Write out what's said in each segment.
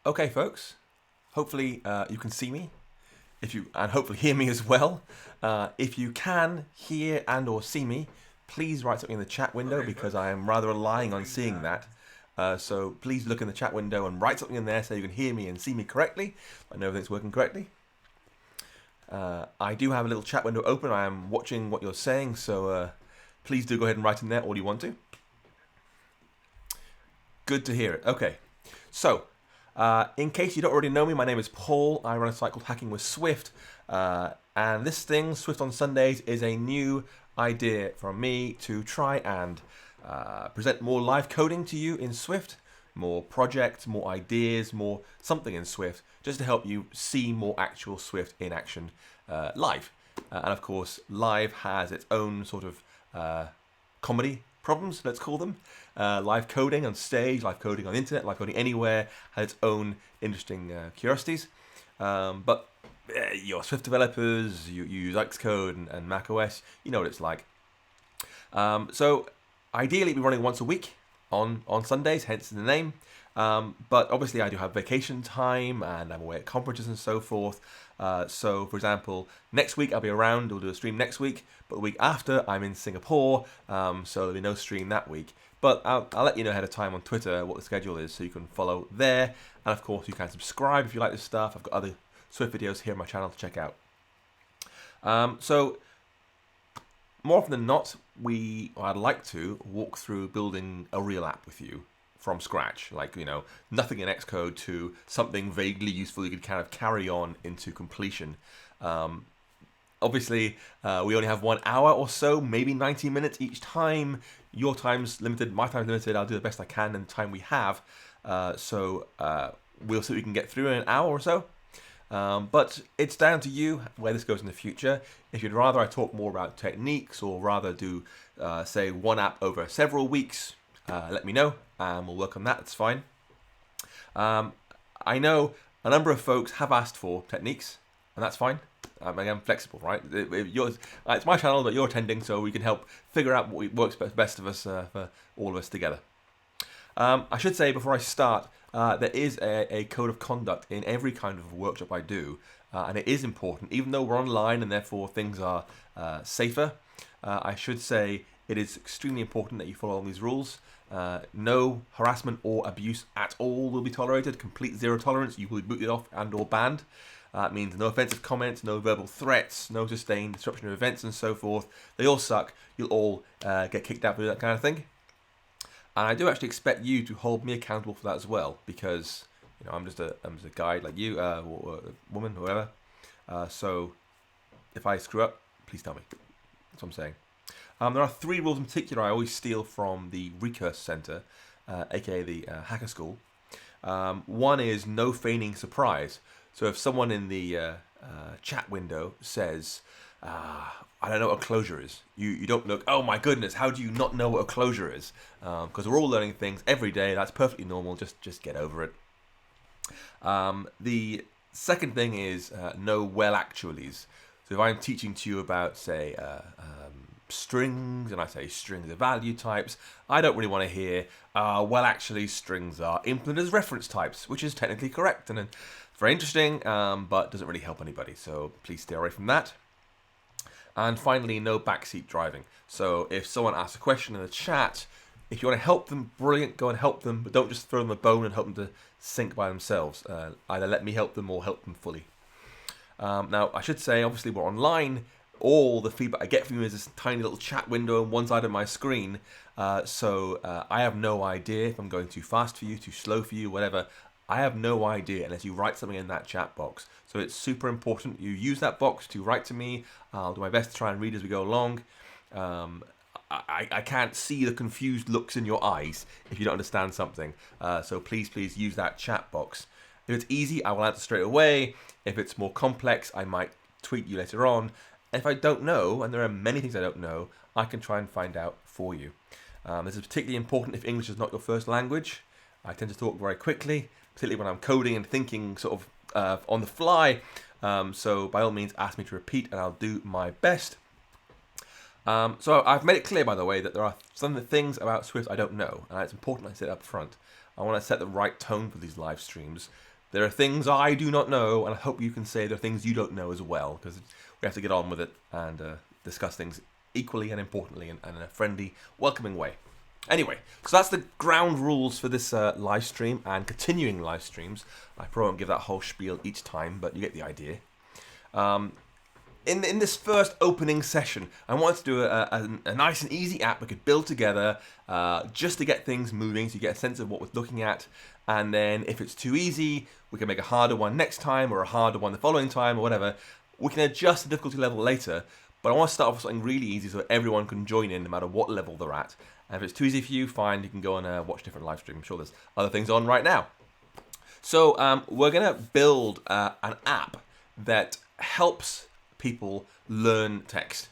Okay, folks. Hopefully you can see me, and hopefully hear me as well. If you can hear and or see me, please write something in the chat window because I am rather relying on seeing that. So please look in the chat window and write something in there so you can hear me and see me correctly. I know everything's working correctly. I do have a little chat window open. I am watching what you're saying, so please do go ahead and write in there all you want to. Good to hear it. Okay, so in case you don't already know me, my name is Paul. I run a site called Hacking with Swift, and this thing, Swift on Sundays, is a new idea from me to try and present more live coding to you in Swift, more projects, more ideas, more something in Swift, just to help you see more actual Swift in action live. And of course, live has its own sort of comedy problems, let's call them. Live coding on stage, live coding on the internet, live coding anywhere has its own interesting curiosities. But you're Swift developers, you use Xcode and macOS, you know what it's like. So ideally, we're running once a week on Sundays, hence the name. But obviously, I do have vacation time and I'm away at conferences and so forth. So, for example, next week I'll be around. We'll do a stream next week. But the week after, I'm in Singapore. So there'll be no stream that week. But I'll let you know ahead of time on Twitter what the schedule is so you can follow there. And of course, you can subscribe if you like this stuff. I've got other Swift videos here on my channel to check out. So more often than not, I'd like to walk through building a real app with you from scratch, like, nothing in Xcode to something vaguely useful you could kind of carry on into completion. Obviously, we only have 1 hour or so, maybe 90 minutes each time. Your time's limited, my time's limited. I'll do the best I can in the time we have. So we'll see what we can get through in an hour or so. But it's down to you where this goes in the future. If you'd rather I talk more about techniques or rather do, say, one app over several weeks, let me know and we'll work on that. It's fine. I know a number of folks have asked for techniques, and that's fine. I'm flexible, right? It's my channel, but you're attending, so we can help figure out what works best of us for all of us together. I should say before I start, there is a code of conduct in every kind of workshop I do, and it is important, even though we're online and therefore things are safer. I should say it is extremely important that you follow all these rules. No harassment or abuse at all will be tolerated. Complete zero tolerance. You will be booted off and or banned. It means no offensive comments, no verbal threats, no sustained disruption of events and so forth. They all suck. You'll all get kicked out for that kind of thing. And I do actually expect you to hold me accountable for that as well, because I'm just a guy like you, or a woman, whoever. So if I screw up, please tell me. That's what I'm saying. There are 3 rules in particular I always steal from the Recurse Center, aka the Hacker School. One is no feigning surprise. So if someone in the chat window says, I don't know what a closure is, you don't look, oh my goodness, how do you not know what a closure is? Because we're all learning things every day. That's perfectly normal. Just get over it. The second thing is no well actuallys. So if I'm teaching to you about, say, strings, and I say strings are value types, I don't really want to hear, well, actually, strings are implemented as reference types, which is technically correct and very interesting, but doesn't really help anybody. So please stay away from that. And finally, no backseat driving. So if someone asks a question in the chat, if you want to help them, brilliant, go and help them, but don't just throw them a bone and help them to sink by themselves. Either let me help them or help them fully. Now, I should say, obviously, we're online. All the feedback I get from you is this tiny little chat window on one side of my screen. So I have no idea if I'm going too fast for you, too slow for you, whatever. I have no idea unless you write something in that chat box. So it's super important you use that box to write to me. I'll do my best to try and read as we go along. I can't see the confused looks in your eyes if you don't understand something. So please use that chat box. If it's easy, I will answer straight away. If it's more complex, I might tweet you later on. If I don't know, and there are many things I don't know, I can try and find out for you. This is particularly important if English is not your first language. I tend to talk very quickly, particularly when I'm coding and thinking sort of on the fly. So by all means, ask me to repeat and I'll do my best. So I've made it clear, by the way, that there are some of the things about Swift I don't know, and it's important I say it up front. I want to set the right tone for these live streams. There are things I do not know, and I hope you can say there are things you don't know as well, because we have to get on with it and discuss things equally and importantly and in a friendly, welcoming way. Anyway, so that's the ground rules for this live stream and continuing live streams. I probably won't give that whole spiel each time, but you get the idea. In this first opening session, I wanted to do a nice and easy app we could build together just to get things moving so you get a sense of what we're looking at. And then if it's too easy, we can make a harder one next time or a harder one the following time or whatever. We can adjust the difficulty level later, but I want to start off with something really easy so everyone can join in no matter what level they're at. And if it's too easy for you, fine, you can go and watch different live streams. I'm sure there's other things on right now. So we're going to build an app that helps people learn text.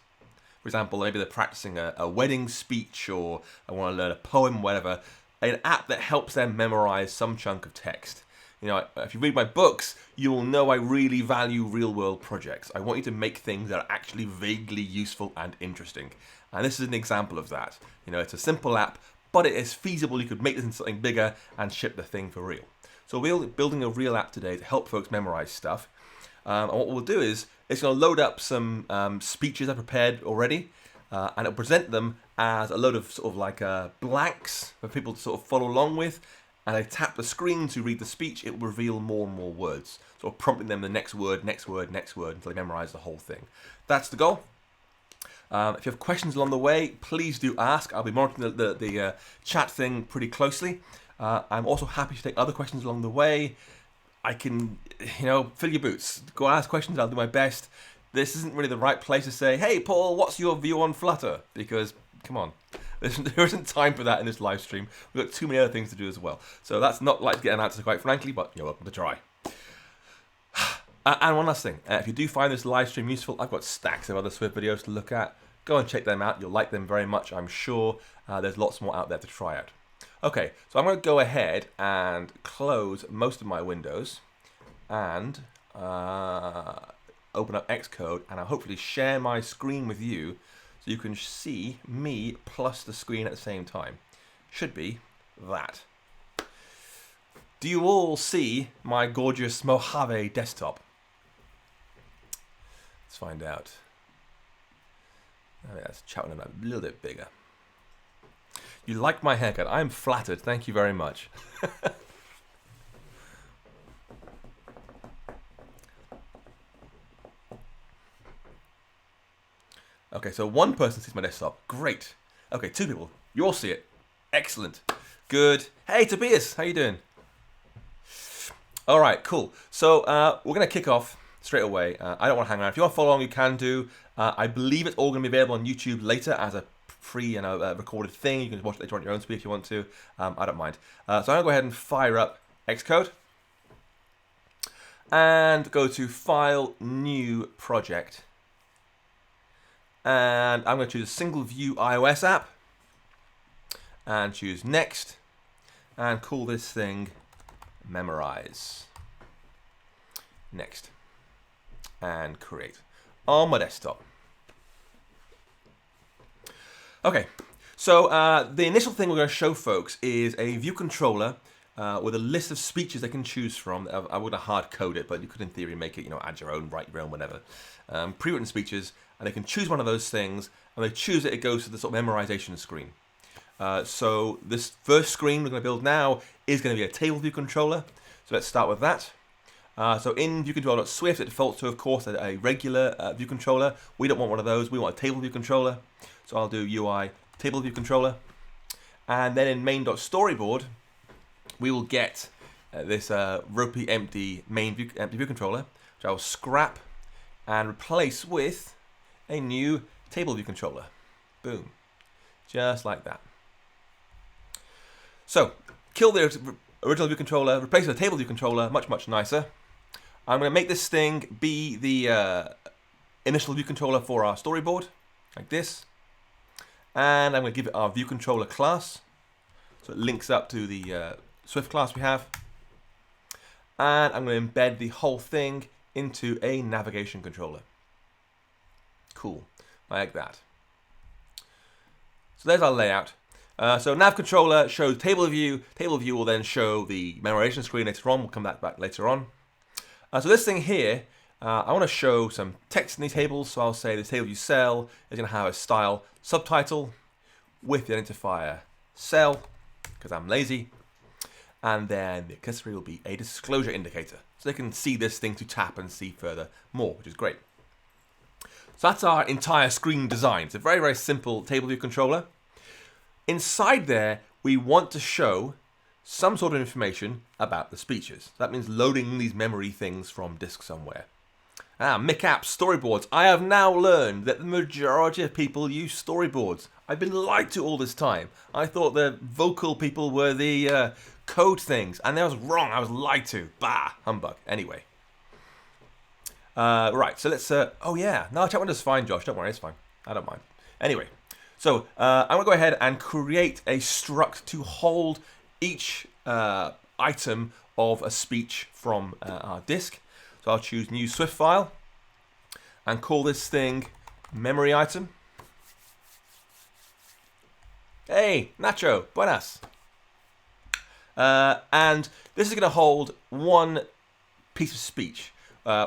For example, maybe they're practicing a wedding speech or I want to learn a poem, whatever. An app that helps them memorize some chunk of text. You know, if you read my books, you will know I really value real-world projects. I want you to make things that are actually vaguely useful and interesting. And this is an example of that. You know, it's a simple app, but it is feasible. You could make this into something bigger and ship the thing for real. So we're building a real app today to help folks memorize stuff. And what we'll do is, it's going to load up some speeches I prepared already, and it'll present them as a load of sort of like blanks for people to sort of follow along with. And they tap the screen to read the speech, it will reveal more and more words, sort of prompting them the next word, next word, next word, until they memorize the whole thing. That's the goal. If you have questions along the way, please do ask. I'll be monitoring the chat thing pretty closely. I'm also happy to take other questions along the way. I can, you know, fill your boots. Go ask questions, I'll do my best. This isn't really the right place to say, hey, Paul, what's your view on Flutter? Because, come on, there isn't time for that in this live stream. We've got too many other things to do as well. So that's not like to get an answer, quite frankly, but you're welcome to try. And one last thing, if you do find this live stream useful, I've got stacks of other Swift videos to look at. Go and check them out. You'll like them very much, I'm sure. There's lots more out there to try out. Okay, so I'm going to go ahead and close most of my windows and open up Xcode, and I'll hopefully share my screen with you so you can see me plus the screen at the same time. Should be that. Do you all see my gorgeous Mojave desktop? Let's find out. Oh, yeah, let's chat on a little bit bigger. You like my haircut? I'm flattered. Thank you very much. Okay, so one person sees my desktop. Great. Okay, two people. You all see it. Excellent. Good. Hey, Tobias. How you doing? All right, cool. So we're going to kick off straight away. I don't want to hang around. If you want to follow along, you can do. I believe it's all going to be available on YouTube later as a free and recorded thing. You can watch it later on at your own speed if you want to. I don't mind. So I'm going to go ahead and fire up Xcode and go to File, New Project. And I'm going to choose a single view iOS app and choose Next and call this thing Memorize. Next. And create on my desktop. Okay, so the initial thing we're going to show folks is a view controller with a list of speeches they can choose from. I wouldn't hard code it, but you could in theory make it, you know, add your own, write your own, whatever. Pre-written speeches, and they can choose one of those things, and they choose it, it goes to the sort of memorization screen. So this first screen we're going to build now is going to be a table view controller. So let's start with that. So in viewcontroller.swift, it defaults to, of course, a regular view controller. We don't want one of those. We want a table view controller. So I'll do UITableView controller. And then in main.storyboard, we will get this ropey empty view controller, which I will scrap and replace with a new table view controller. Boom. Just like that. So, kill the original view controller, replace it with a table view controller, much, much nicer. I'm going to make this thing be the initial view controller for our storyboard, like this. And I'm going to give it our view controller class. So it links up to the Swift class we have. And I'm going to embed the whole thing into a navigation controller. Cool, like that. So there's our layout. So nav controller shows table view. Table view will then show the memorization screen later on. We'll come back later on. So this thing here, I want to show some text in these tables. So I'll say this table view cell is going to have a style subtitle with the identifier cell, because I'm lazy. And then the accessory will be a disclosure indicator. So they can see this thing to tap and see further more, which is great. So that's our entire screen design. It's a very, very simple table view controller. Inside there, we want to show some sort of information about the speeches. That means loading these memory things from disk somewhere. MicApp storyboards. I have now learned that the majority of people use storyboards. I've been lied to all this time. I thought the vocal people were the code things, and I was wrong. I was lied to. Bah, humbug. Anyway. Right, so let's... oh, yeah. No, chat windows is fine, Josh. Don't worry, it's fine. I don't mind. Anyway. So I'm going to go ahead and create a struct to hold each item of a speech from our disk. So I'll choose new Swift file and call this thing memory item. Hey, Nacho, buenas. And this is going to hold one piece of speech,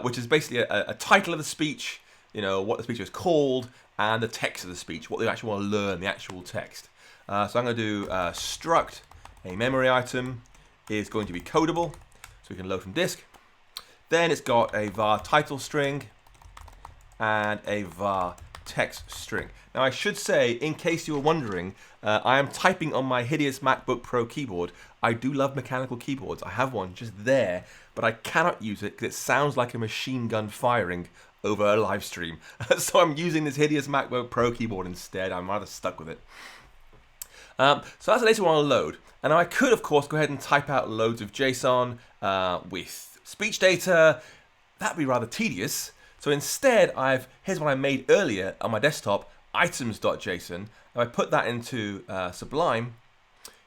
which is basically a title of the speech, you know, what the speech is called, and the text of the speech, what they actually want to learn, the actual text. So I'm going to do struct a memory item is going to be codable, so we can load from disk. Then it's got a var title string and a var text string. Now I should say, in case you were wondering, I am typing on my hideous MacBook Pro keyboard. I do love mechanical keyboards. I have one just there, but I cannot use it because it sounds like a machine gun firing over a live stream. So I'm using this hideous MacBook Pro keyboard instead. I'm rather stuck with it. So that's the data we want to load. And I could, of course, go ahead and type out loads of JSON with speech data. That'd be rather tedious. So instead, here's what I made earlier on my desktop, items.json. If I put that into Sublime,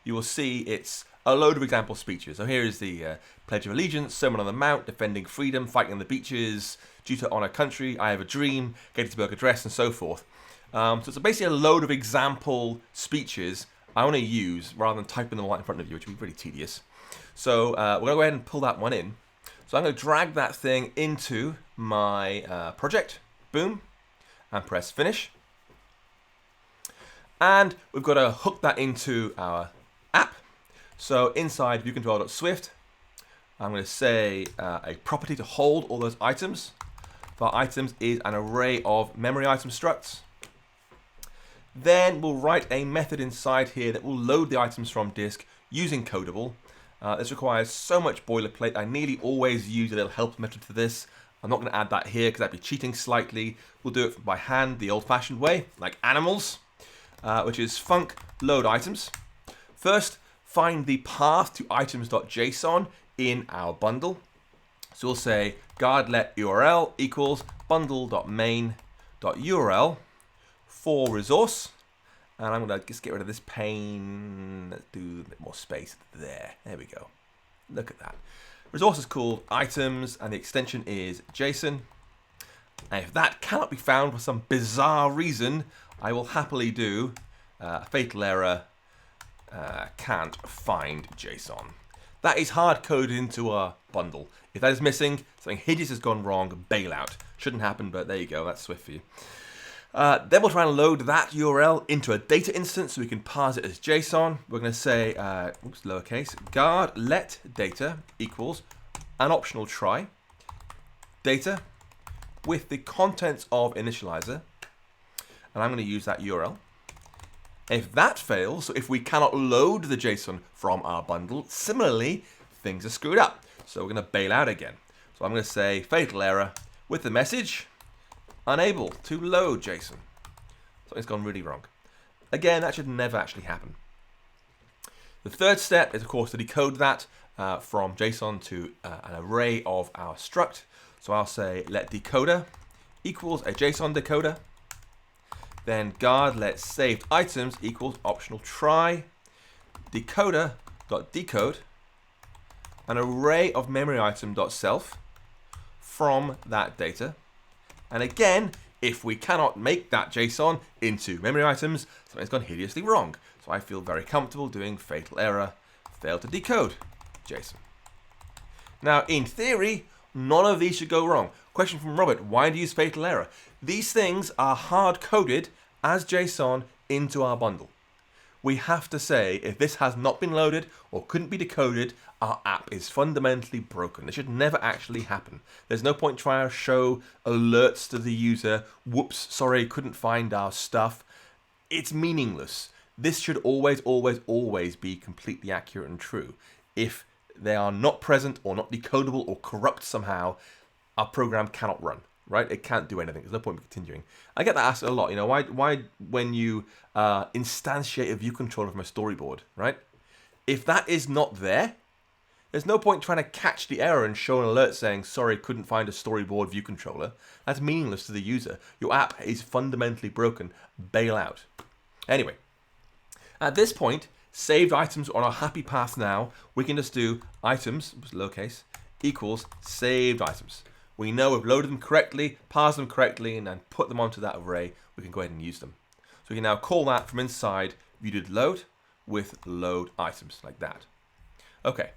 you will see it's a load of example speeches. So here is the Pledge of Allegiance, Sermon on the Mount, Defending Freedom, Fighting on the Beaches, Due to Honor Country, I Have a Dream, Gettysburg Address, and so forth. So it's basically a load of example speeches I want to use rather than typing them all out in front of you, which would be really tedious. So we're going to go ahead and pull that one in. So I'm going to drag that thing into my project, boom, and press finish. And we've got to hook that into our app. So inside viewcontroller.swift, I'm going to say a property to hold all those items. For items is an array of memory item structs. Then we'll write a method inside here that will load the items from disk using codable. This requires so much boilerplate. I nearly always use a little help method for this. I'm not going to add that here because that'd be cheating slightly. We'll do it by hand the old-fashioned way, like animals, which is func load items. First, find the path to items.json in our bundle. So we'll say guard let URL equals bundle.main.url for resource. And I'm going to just get rid of this pane. Let's do a bit more space there. There we go. Look at that. Resource is called items and the extension is JSON. And if that cannot be found for some bizarre reason, I will happily do fatal error can't find JSON. That is hard coded into our bundle. If that is missing, something hideous has gone wrong, bailout. Shouldn't happen, but there you go. That's Swift for you. Then we'll try and load that URL into a data instance so we can parse it as JSON. We're going to say, lowercase, guard let data equals an optional try data with the contents of initializer. And I'm going to use that URL. If that fails, so if we cannot load the JSON from our bundle, similarly, things are screwed up. So we're going to bail out again. So I'm going to say fatal error with the message, unable to load JSON. Something's gone really wrong. Again, that should never actually happen. The third step is, of course, to decode that from JSON to an array of our struct. So I'll say let decoder equals a JSON decoder. Then guard let saved items equals optional try decoder.decode an array of memory item.self from that data. And again, if we cannot make that JSON into memory items, something's gone hideously wrong. So I feel very comfortable doing fatal error, failed to decode JSON. Now, in theory, none of these should go wrong. Question from Robert, why do you use fatal error? These things are hard-coded as JSON into our bundle. We have to say, if this has not been loaded or couldn't be decoded, our app is fundamentally broken. It should never actually happen. There's no point trying to show alerts to the user, whoops, sorry, couldn't find our stuff. It's meaningless. This should always, always, always be completely accurate and true. If they are not present or not decodable or corrupt somehow, our program cannot run, right? It can't do anything. There's no point in continuing. I get that asked a lot. You know, why when you instantiate a view controller from a storyboard, right? If that is not there, there's no point trying to catch the error and show an alert saying, sorry, couldn't find a storyboard view controller. That's meaningless to the user. Your app is fundamentally broken. Bail out. Anyway, at this point, saved items on our happy path now, we can just do items, lowercase, equals saved items. We know we've loaded them correctly, parsed them correctly, and then put them onto that array. We can go ahead and use them. So we can now call that from inside ViewDidLoad with load items, like that. Okay.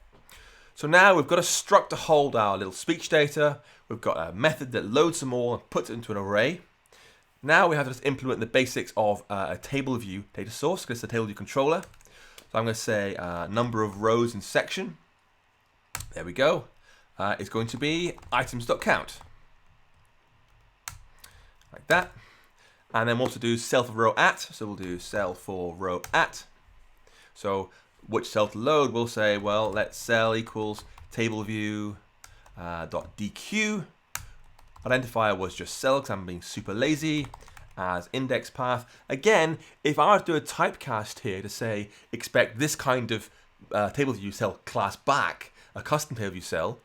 So now we've got a struct to hold our little speech data. We've got a method that loads them all and puts it into an array. Now we have to just implement the basics of a table view data source, because it's a table view controller. So I'm going to say number of rows in section. There we go. It's going to be items.count. Like that. And then we'll also do cell for row at. So we'll do cell for row at. So which cell to load, we'll say, well, let cell equals table view dot DQ. Identifier was just cell because I'm being super lazy. As index path. Again, if I were to do a typecast here to say expect this kind of table view cell class back, a custom table view cell,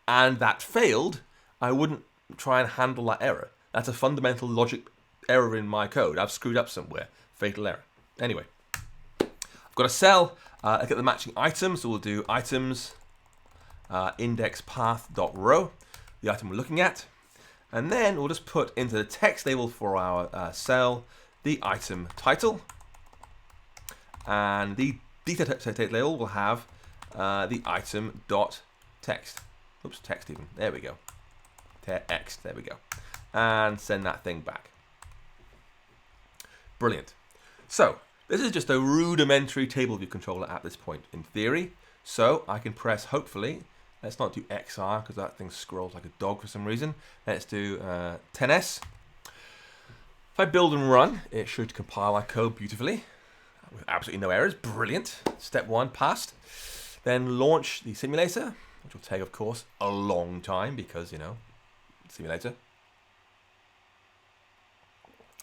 and that failed, I wouldn't try and handle that error. That's a fundamental logic error in my code. I've screwed up somewhere. Fatal error. Anyway, I've got a cell. I get the matching items, so we'll do items index path dot row, the item we're looking at. And then we'll just put into the text label for our cell the item title. And the detail text label will have the item dot text. Oops, text even. There we go. Text. There we go. And send that thing back. Brilliant. So this is just a rudimentary table view controller at this point in theory. So I can press, hopefully, let's not do XR because that thing scrolls like a dog for some reason. Let's do 10S. If I build and run, it should compile our code beautifully with absolutely no errors. Brilliant. Step 1 passed. Then launch the simulator, which will take, of course, a long time because, you know, simulator.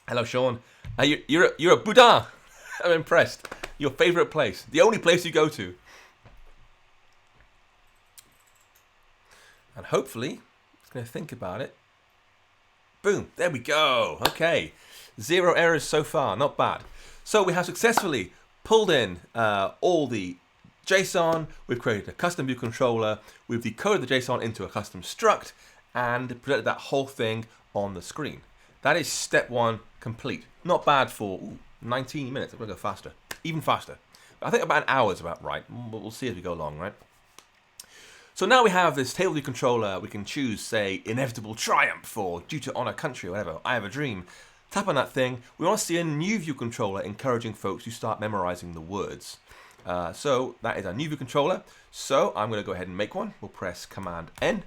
Hello, Sean. You're a Boudin. I'm impressed. Your favorite place. The only place you go to. And hopefully, it's going to think about it. Boom, there we go. Okay, 0 errors so far, not bad. So we have successfully pulled in all the JSON. We've created a custom view controller. We've decoded the JSON into a custom struct and presented that whole thing on the screen. That is step 1 complete. Not bad for 19 minutes. I'm going to go faster, even faster. I think about an hour is about right. We'll see as we go along, right? So now we have this table view controller. We can choose, say, inevitable triumph or due to honor country or whatever. I have a dream. Tap on that thing. We want to see a new view controller encouraging folks to start memorizing the words. So that is our new view controller. So I'm going to go ahead and make one. We'll press Command N.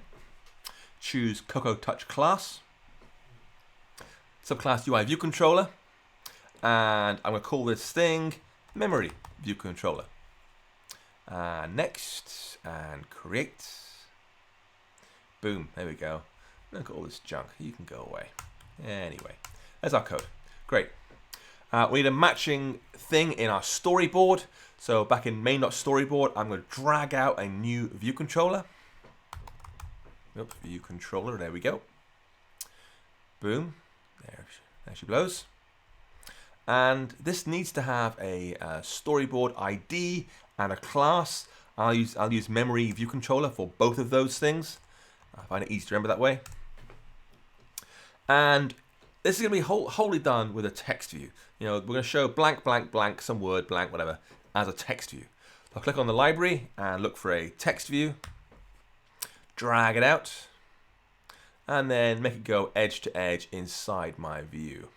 Choose Cocoa Touch class. Subclass UI view controller. And I'm going to call this thing memory view controller. Next, and create. Boom, there we go. Look at all this junk. You can go away. Anyway, there's our code. Great. We need a matching thing in our storyboard. So back in main.storyboard, I'm going to drag out a new view controller. Oops, view controller, there we go. Boom, there she blows. And this needs to have a storyboard ID and a class. I'll use memory view controller for both of those things. I find it easy to remember that way. And this is going to be wholly done with a text view. You know, we're going to show blank, blank, blank, some word, blank, whatever, as a text view. So I'll click on the library and look for a text view, drag it out, and then make it go edge to edge inside my view,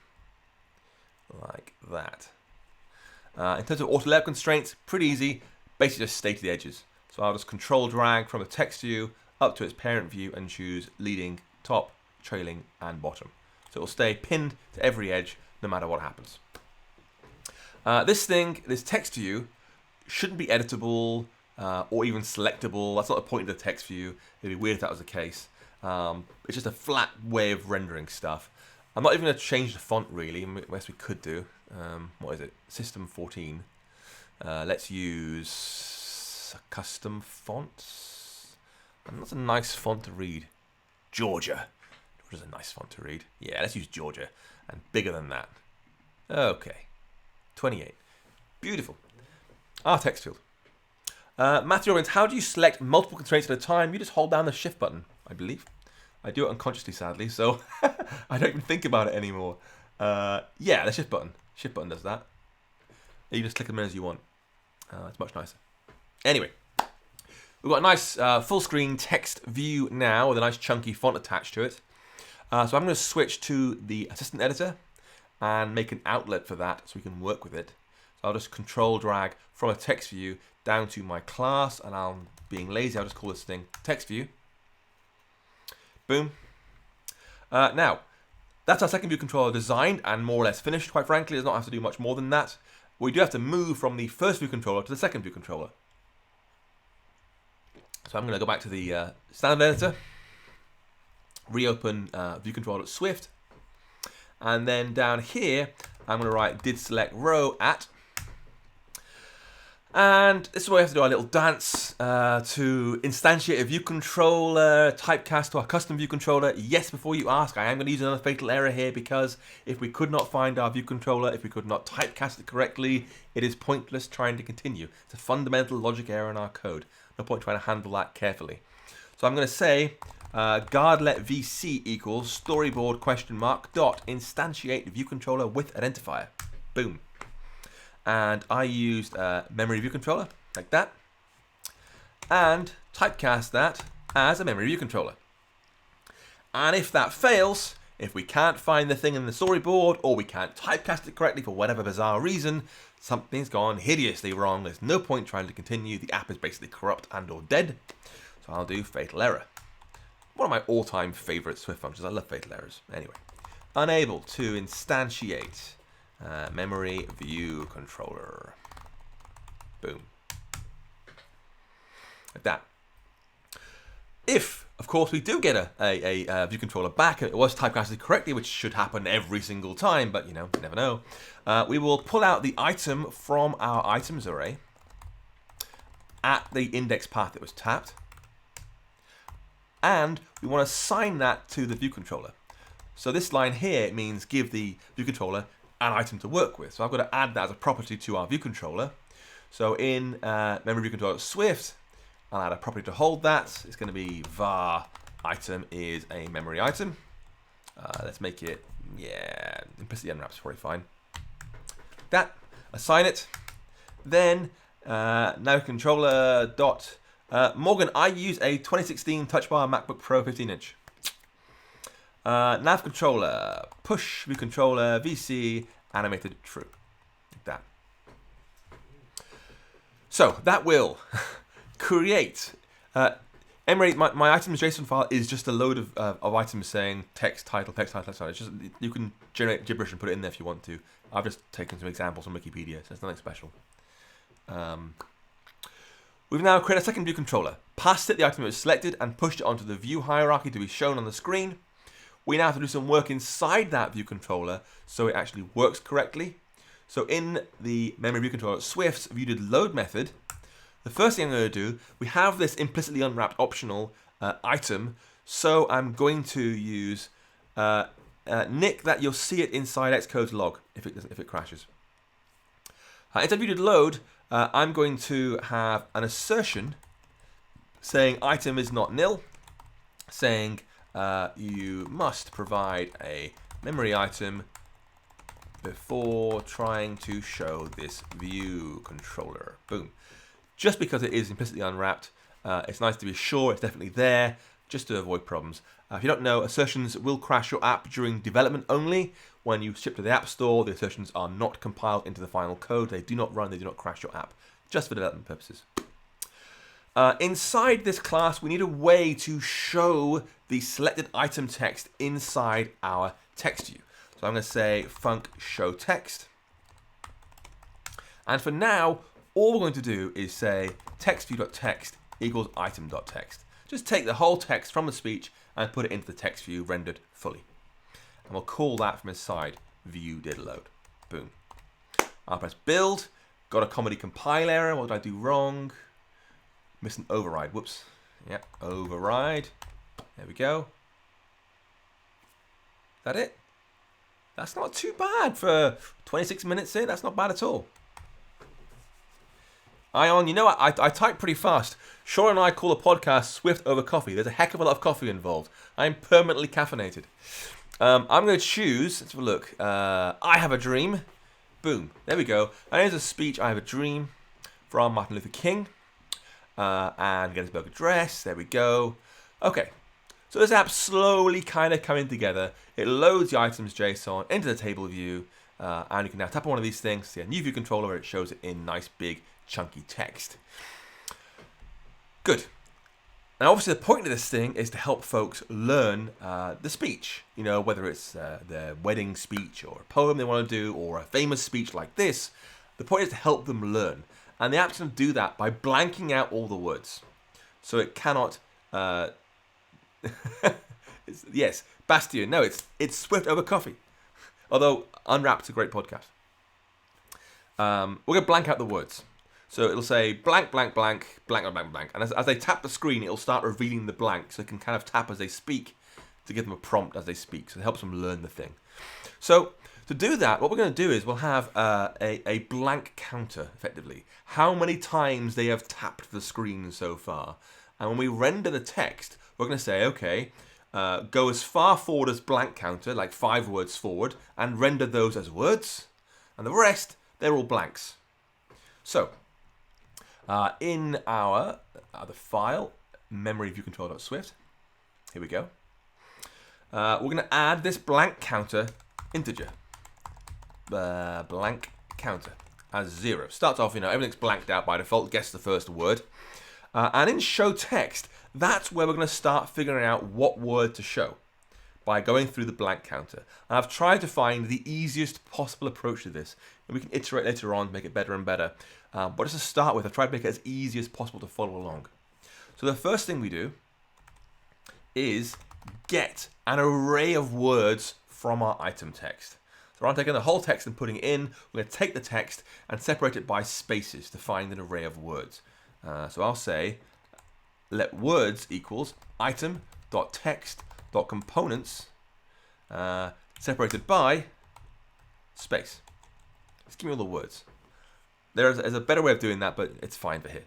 like that. In terms of auto layout constraints, pretty easy. Basically just stay to the edges. So I'll just control drag from the text view up to its parent view and choose leading, top, trailing, and bottom. So it will stay pinned to every edge no matter what happens. This text view shouldn't be editable or even selectable. That's not the point of the text view. It'd be weird if that was the case. It's just a flat way of rendering stuff. I'm not even going to change the font really, unless we could do. What is it? System 14. Let's use a custom font. And that's a nice font to read. Georgia. Georgia's a nice font to read. Yeah, let's use Georgia. And bigger than that. Okay. 28. Beautiful. Our text field. Matthew Robbins, how do you select multiple constraints at a time? You just hold down the shift button, I believe. I do it unconsciously, sadly, so I don't even think about it anymore. Yeah, the shift button. Shift button does that. You just click them in as you want. It's much nicer. Anyway, we've got a nice full screen text view now with a nice chunky font attached to it. So I'm going to switch to the assistant editor and make an outlet for that so we can work with it. So I'll just control drag from a text view down to my class, and I'm being lazy, I'll just call this thing text view. Boom. Now, that's our second view controller designed and more or less finished, quite frankly. It does not have to do much more than that. We do have to move from the first view controller to the second view controller. So I'm going to go back to the standard editor, reopen view controller Swift, and then down here, I'm going to write did select row at. And this is where we have to do our little dance to instantiate a view controller, typecast to our custom view controller. Yes, before you ask, I am going to use another fatal error here because if we could not find our view controller, if we could not typecast it correctly, it is pointless trying to continue. It's a fundamental logic error in our code. No point trying to handle that carefully. So I'm going to say guard let vc equals storyboard question mark dot instantiate view controller with identifier. Boom. And I used memory view controller, like that, and typecast that as a memory view controller. And if that fails, if we can't find the thing in the storyboard, or we can't typecast it correctly for whatever bizarre reason, something's gone hideously wrong. There's no point trying to continue. The app is basically corrupt and or dead. So I'll do fatal error. One of my all-time favorite Swift functions. I love fatal errors. Anyway, unable to instantiate memory view controller. Boom. Like that. If, of course, we do get a view controller back and it was typecasted correctly, which should happen every single time, but you know, you never know, we will pull out the item from our items array at the index path that was tapped, and we want to assign that to the view controller. So this line here means give the view controller an item to work with. So I've got to add that as a property to our view controller. So in memory view controller Swift, I'll add a property to hold that. It's going to be var item is a memory item. Let's make it, yeah, implicitly unwraps, probably fine. That, assign it. Then now controller dot Morgan, I use a 2016 Touch Bar MacBook Pro 15-inch. Nav controller, push view controller, VC, animated true. Like that. So that will create. Emery, my items JSON file is just a load of items saying text, title, text, title, text, title. It's just, you can generate gibberish and put it in there if you want to. I've just taken some examples from Wikipedia, so it's nothing special. We've now created a second view controller, passed it the item that was selected, and pushed it onto the view hierarchy to be shown on the screen. We now have to do some work inside that view controller so it actually works correctly. So in the memory view controller Swift's viewDidLoad method, the first thing I'm going to do, we have this implicitly unwrapped optional item. So I'm going to use Nick that you'll see it inside Xcode's log if it crashes. Inside viewDidLoad, I'm going to have an assertion saying item is not nil, saying you must provide a memory item before trying to show this view controller. Boom. Just because it is implicitly unwrapped, it's nice to be sure it's definitely there, just to avoid problems. If you don't know, assertions will crash your app during development only. When you ship to the App Store, the assertions are not compiled into the final code. They do not run, they do not crash your app, just for development purposes. Inside this class, we need a way to show the selected item text inside our text view. So I'm going to say func show text. And for now, all we're going to do is say textView.text equals item.text. Just take the whole text from the speech and put it into the text view rendered fully. And we'll call that from inside view did load. Boom. I'll press build. Got a comedy compile error. What did I do wrong? Missed an override. Whoops. Yep, override. There we go. Is that it? That's not too bad for 26 minutes in. That's not bad at all. Ion, you know what? I type pretty fast. Sean and I call a podcast Swift over coffee. There's a heck of a lot of coffee involved. I'm permanently caffeinated. I'm going to choose, let's have a look. I have a dream. Boom. There we go. And here's a speech, I have a dream, from Martin Luther King. And Gettysburg Address. There we go. Okay. So this app's slowly kind of coming together. It loads the items JSON into the table view. And you can now tap on one of these things, see a new view controller where it shows it in nice big chunky text. Good. And obviously the point of this thing is to help folks learn the speech. You know, whether it's their wedding speech or a poem they want to do or a famous speech like this. The point is to help them learn. And the app's going to do that by blanking out all the words. So it cannot... yes, Bastion. No, it's Swift over coffee. Although Unwrapped's a great podcast. We're going to blank out the words. So it'll say blank, blank, blank, blank, blank, blank. And as they tap the screen, it'll start revealing the blank. So they can kind of tap as they speak to give them a prompt as they speak. So it helps them learn the thing. So to do that, what we're going to do is we'll have a blank counter, effectively. How many times they have tapped the screen so far. And when we render the text, we're going to say, okay, go as far forward as blank counter, like 5 words forward, and render those as words. And the rest, they're all blanks. So in our other file, memoryviewcontrol.swift, here we go. We're going to add this blank counter integer. Blank counter as 0. Starts off, you know, everything's blanked out by default, guess the first word. And in show text, that's where we're going to start figuring out what word to show by going through the blank counter. And I've tried to find the easiest possible approach to this. And we can iterate later on, make it better and better. But just to start with, I've tried to make it as easy as possible to follow along. So the first thing we do is get an array of words from our item text. So I'm taking the whole text and putting it in. We're going to take the text and separate it by spaces to find an array of words. So I'll say let words equals item.text.components separated by space. Just give me all the words. There's a better way of doing that, but it's fine for here.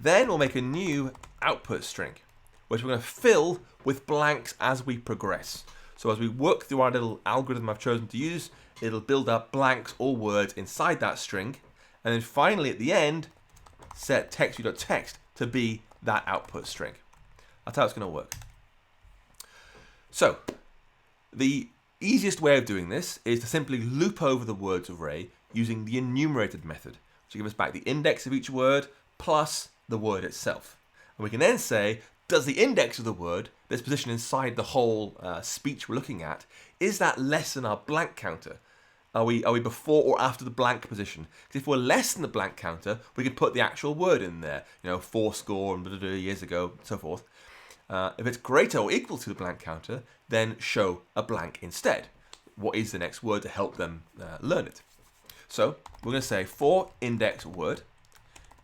Then we'll make a new output string, which we're going to fill with blanks as we progress. So as we work through our little algorithm I've chosen to use, it'll build up blanks or words inside that string. And then finally at the end, set textView.text to be that output string. That's how it's going to work. So the easiest way of doing this is to simply loop over the words array using the enumerated method, which will give us back the index of each word plus the word itself. And we can then say, does the index of the word that's positioned inside the whole speech we're looking at, is that less than our blank counter? Are we before or after the blank position? Because if we're less than the blank counter, we can put the actual word in there. You know, 4 and blah, blah, blah, years ago, and so forth. If it's greater or equal to the blank counter, then show a blank instead. What is the next word to help them learn it? So we're going to say for index word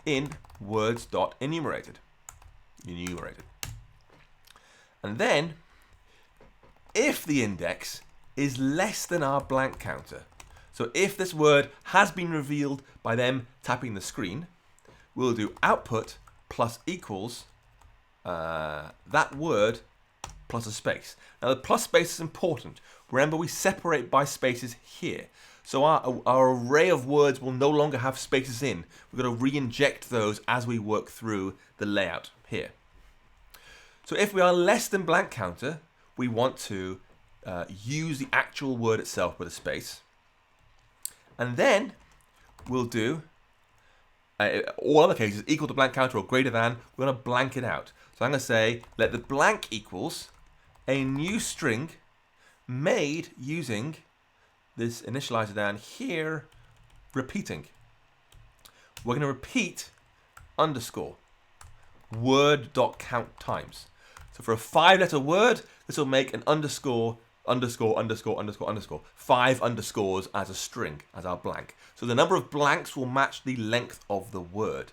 in words.enumerated. Enumerated. And then if the index is less than our blank counter, so if this word has been revealed by them tapping the screen, we'll do output plus equals that word plus a space. Now the plus space is important. Remember, we separate by spaces here. So our array of words will no longer have spaces in. We're going to re-inject those as we work through the layout here. So if we are less than blank counter, we want to use the actual word itself with a space. And then we'll do all other cases equal to blank counter or greater than. We're going to blank it out. So I'm going to say let the blank equals a new string made using this initializer down here repeating. We're going to repeat underscore word.count times. So for a 5-letter word, this will make an underscore, underscore, underscore, underscore, underscore. 5 underscores as a string, as our blank. So the number of blanks will match the length of the word.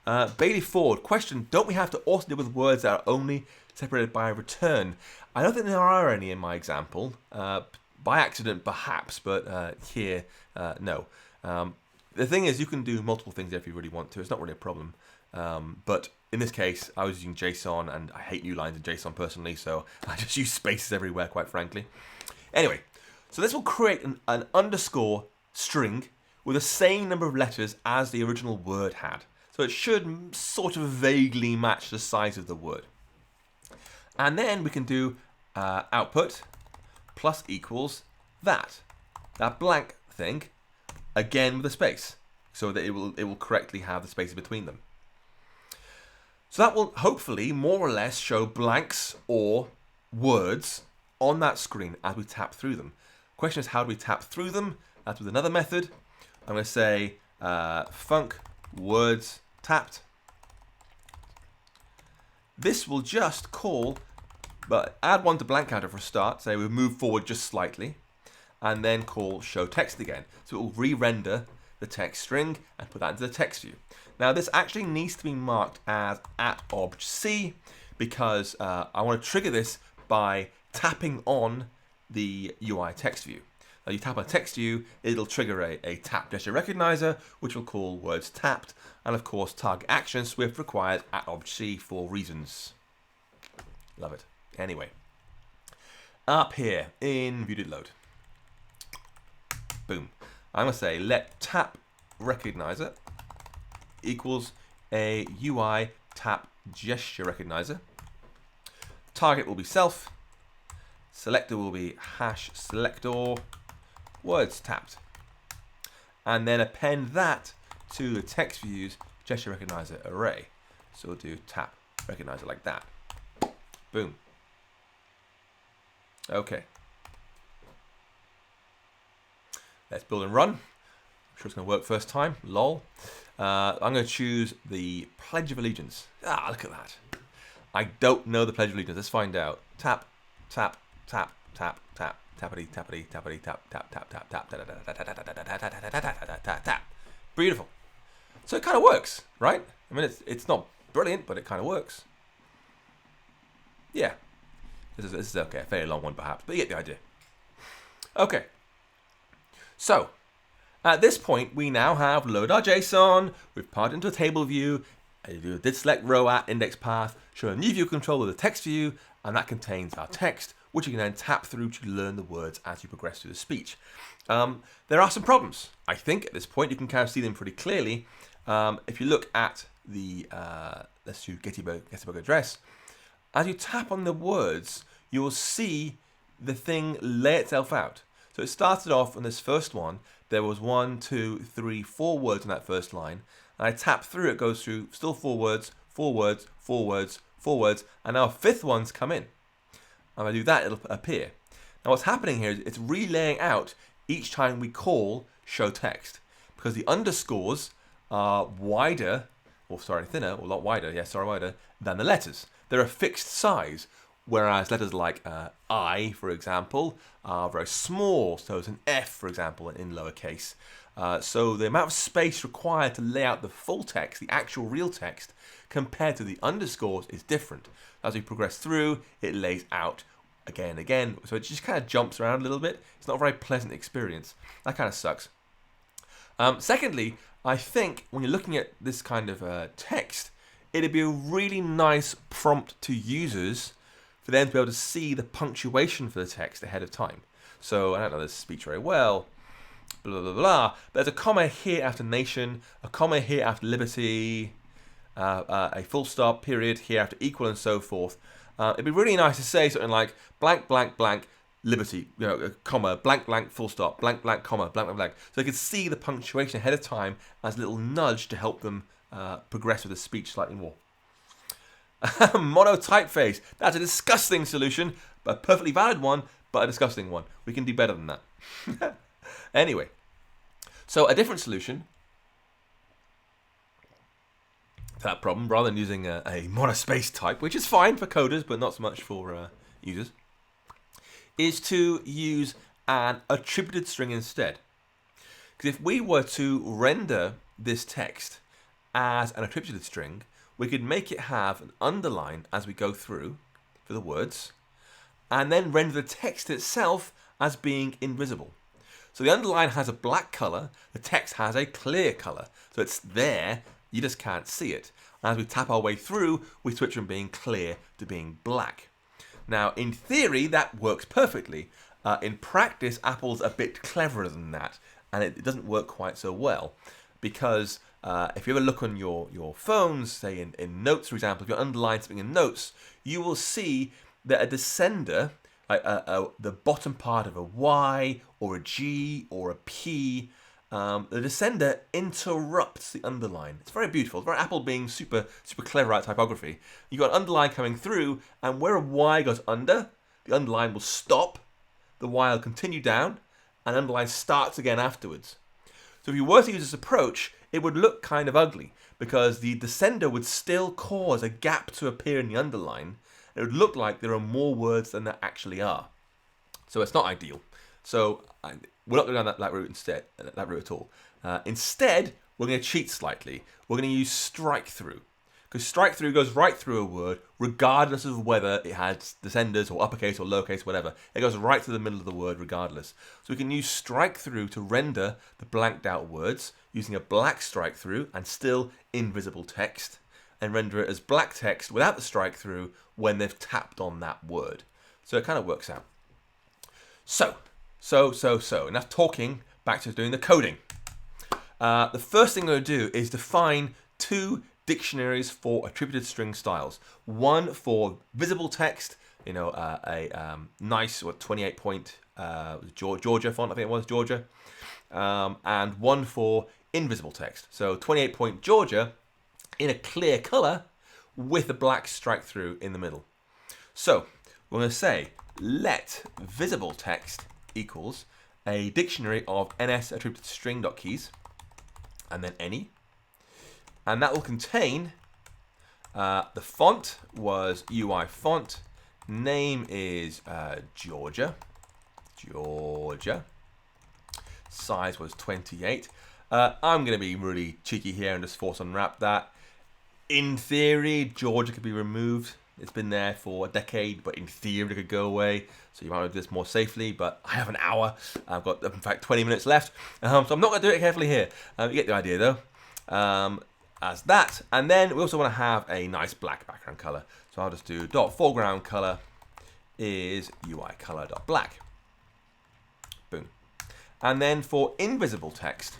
Bailey Ford, question, don't we have to also deal with words that are only separated by a return? I don't think there are any in my example. By accident, perhaps, but here, no. The thing is, you can do multiple things if you really want to. It's not really a problem. But in this case, I was using JSON, and I hate new lines in JSON personally, so I just use spaces everywhere, quite frankly. Anyway, so this will create an underscore string with the same number of letters as the original word had. So it should sort of vaguely match the size of the word. And then we can do output plus equals that blank thing, again with a space, so that it will correctly have the spaces between them. So that will hopefully more or less show blanks or words on that screen as we tap through them. Question is, how do we tap through them? That's with another method. I'm going to say func words tapped. This will just call, but add one to blank counter for a start. Say we move forward just slightly, and then call show text again. So it will re-render the text string and put that into the text view. Now this actually needs to be marked as @obj_c because I want to trigger this by tapping on the UITextView. Now you tap on text view, it'll trigger a tap gesture recognizer, which will call words tapped, and of course target action Swift requires @obj_c for reasons. Love it. Anyway, up here in ViewDidLoad, boom. I'm going to say let tap recognizer equals a UI tap gesture recognizer. Target will be self. Selector will be #selector words tapped. And then append that to the text view's gesture recognizer array. So we'll do tap recognizer like that. Boom. Okay. Let's build and run. I'm sure it's going to work first time. Lol. I'm going to choose the Pledge of Allegiance. Ah, look at that. I don't know the Pledge of Allegiance. Let's find out. Tap, tap, tap, tap, tap, tappity, tappity, tappity, tap, tap, tap, tap, tap, tap, tap, tap. Beautiful. So it kind of works, right? I mean, it's not brilliant, but it kind of works. Yeah. This is okay. A fairly long one, perhaps, but you get the idea. Okay. So, at this point, we now have load our JSON, we've parted into a table view, and you do a did select row at index path, show a new view control with a text view, and that contains our text, which you can then tap through to learn the words as you progress through the speech. There are some problems. I think at this point you can kind of see them pretty clearly. If you look at the, let's do Gettybug address, as you tap on the words, you will see the thing lay itself out. So it started off on this first one, there was 1, 2, 3, 4 words in that first line, and I tap through, it goes through still 4 words, 4 words, 4 words, 4 words, and now a fifth one's come in. And if I do that, it'll appear. Now what's happening here is it's relaying out each time we call show text, because the underscores are wider, or sorry, thinner, or a lot wider, yes, sorry, wider, than the letters. They're a fixed size, whereas letters like I, for example, are very small, so it's an F, for example, in lowercase. So the amount of space required to lay out the full text, the actual real text, compared to the underscores is different. As we progress through, it lays out again and again, so it just kind of jumps around a little bit. It's not a very pleasant experience. That kind of sucks. Secondly, I think when you're looking at this kind of text, it'd be a really nice prompt to users for them to be able to see the punctuation for the text ahead of time. So I don't know this speech very well, blah, blah, blah. There's a comma here after nation, a comma here after liberty, a full stop, period, here after equal, and so forth. It'd be really nice to say something like blank, blank, blank, liberty, comma, blank, blank, full stop, blank, blank, comma, blank, blank, blank. So they could see the punctuation ahead of time as a little nudge to help them progress with the speech slightly more. Mono typeface. That's a disgusting solution, but a perfectly valid one, but a disgusting one. We can do better than that. Anyway, so a different solution to that problem, rather than using a monospace type, which is fine for coders, but not so much for users, is to use an attributed string instead. Because if we were to render this text as an attributed string, we could make it have an underline as we go through for the words, and then render the text itself as being invisible. So the underline has a black color, the text has a clear color. So it's there, you just can't see it. And as we tap our way through, we switch from being clear to being black. Now, in theory, that works perfectly. In practice, Apple's a bit cleverer than that, and it doesn't work quite so well. Because if you ever look on your phones, say in Notes, for example, if you underline something in Notes, you will see that a descender, the bottom part of a Y or a G or a P, the descender interrupts the underline. It's very beautiful. It's very Apple being super clever at typography. You've got an underline coming through, and where a Y goes under, the underline will stop, the Y will continue down, and the underline starts again afterwards. So if you were to use this approach, it would look kind of ugly, because the descender would still cause a gap to appear in the underline. It would look like there are more words than there actually are. So it's not ideal. So we're not going down that route instead, that route at all. Instead, we're going to cheat slightly. We're going to use strike through. Because strike through goes right through a word, regardless of whether it has descenders or uppercase or lowercase, whatever. It goes right through the middle of the word, regardless. So we can use strike through to render the blanked out words using a black strike through and still invisible text, and render it as black text without the strike through when they've tapped on that word. So it kind of works out. So, enough talking, back to doing the coding. The first thing I'm going to do is define two dictionaries for attributed string styles. One for visible text, a nice 28-point Georgia font, I think it was, Georgia, and one for invisible text. So 28-point Georgia in a clear color with a black strike through in the middle. So we're going to say let visible text equals a dictionary of NSAttributedString.keys and then any, and that will contain the font was UI font, name is Georgia, size was 28. I'm going to be really cheeky here and just force unwrap that. In theory, Georgia could be removed. It's been there for a decade, but in theory it could go away. So you might do this more safely, but I have an hour. I've got, in fact, 20 minutes left. So I'm not going to do it carefully here. You get the idea, though. As that. And then we also want to have a nice black background color. So I'll just do .foreground color is UI color.black. Boom. And then for invisible text,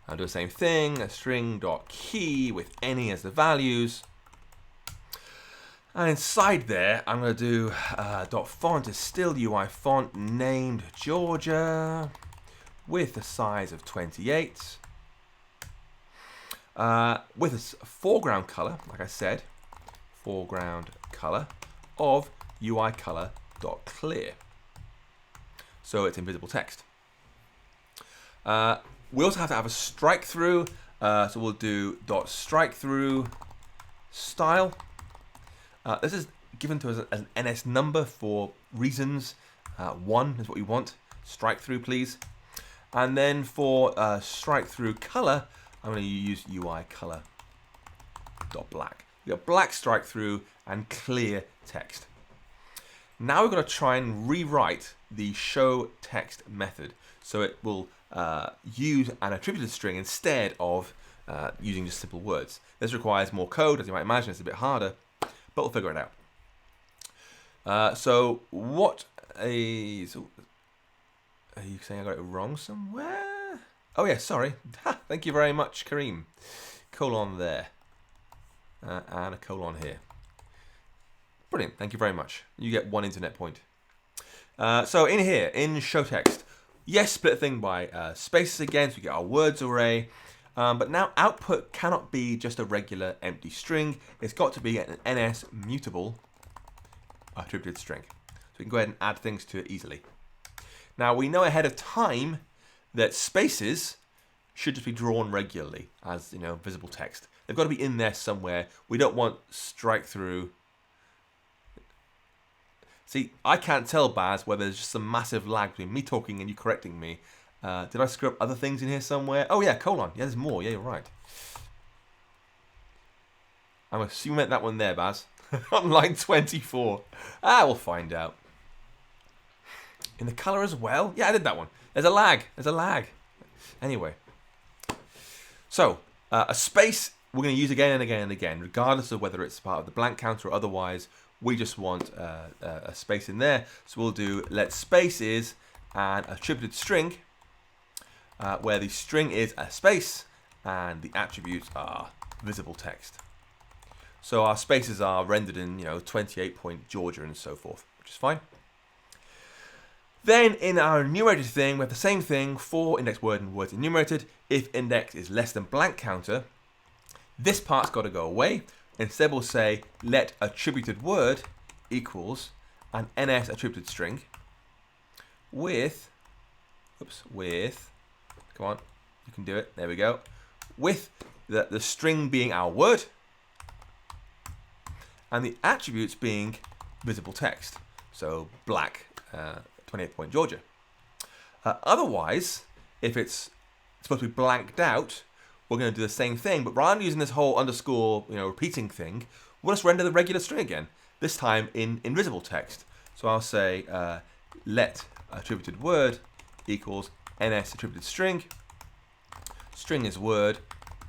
I'll do the same thing, a string.key with any as the values. And inside there, I'm going to do .font is still UI font named Georgia with a size of 28. With a foreground color, like I said, foreground color of UI color.clear. So it's invisible text. We also have to have a strike through, so we'll do .strike through style. This is given to us as an NS number for reasons. 1 is what we want. Strike through, please. And then for strike through color, I'm going to use UI color.black. We got black strike through and clear text. Now we're going to try and rewrite the show text method so it will use an attributed string instead of using just simple words. This requires more code, as you might imagine. It's a bit harder, but we'll figure it out. So what is... Are you saying I got it wrong somewhere? Oh yeah, sorry. Thank you very much, Kareem. Colon there. And a colon here. Brilliant, thank you very much. You get 1 internet point. So in here, in show text, yes, split thing by spaces again, so we get our words array. But now output cannot be just a regular empty string. It's got to be an NS mutable attributed string. So we can go ahead and add things to it easily. Now we know ahead of time that spaces should just be drawn regularly as, you know, visible text. They've got to be in there somewhere. We don't want strike through. See, I can't tell, Baz, whether there's just some massive lag between me talking and you correcting me. Did I screw up other things in here somewhere? Oh yeah, colon. Yeah, there's more. Yeah, you're right. I'm assuming you meant that one there, Baz. On line 24. We'll find out. In the color as well? Yeah, I did that one. There's a lag. There's a lag. Anyway. So, a space we're going to use again and again and again, regardless of whether it's part of the blank counter or otherwise. We just want a space in there. So we'll do let space is an attributed string, where the string is a space and the attributes are visible text. So our spaces are rendered in, you know, 28-point Georgia and so forth, which is fine. Then in our enumerated thing, we have the same thing for index word and words enumerated. If index is less than blank counter, this part's got to go away. Instead, we'll say let attributed word equals an NS attributed string with, come on, you can do it, there we go, with the string being our word and the attributes being visible text. So black, 28-point Georgia. Otherwise, if it's supposed to be blanked out, we're going to do the same thing, but rather than using this whole underscore, you know, repeating thing, we'll just render the regular string again, this time in invisible text. So I'll say let attributed word equals NS attributed string. String is word,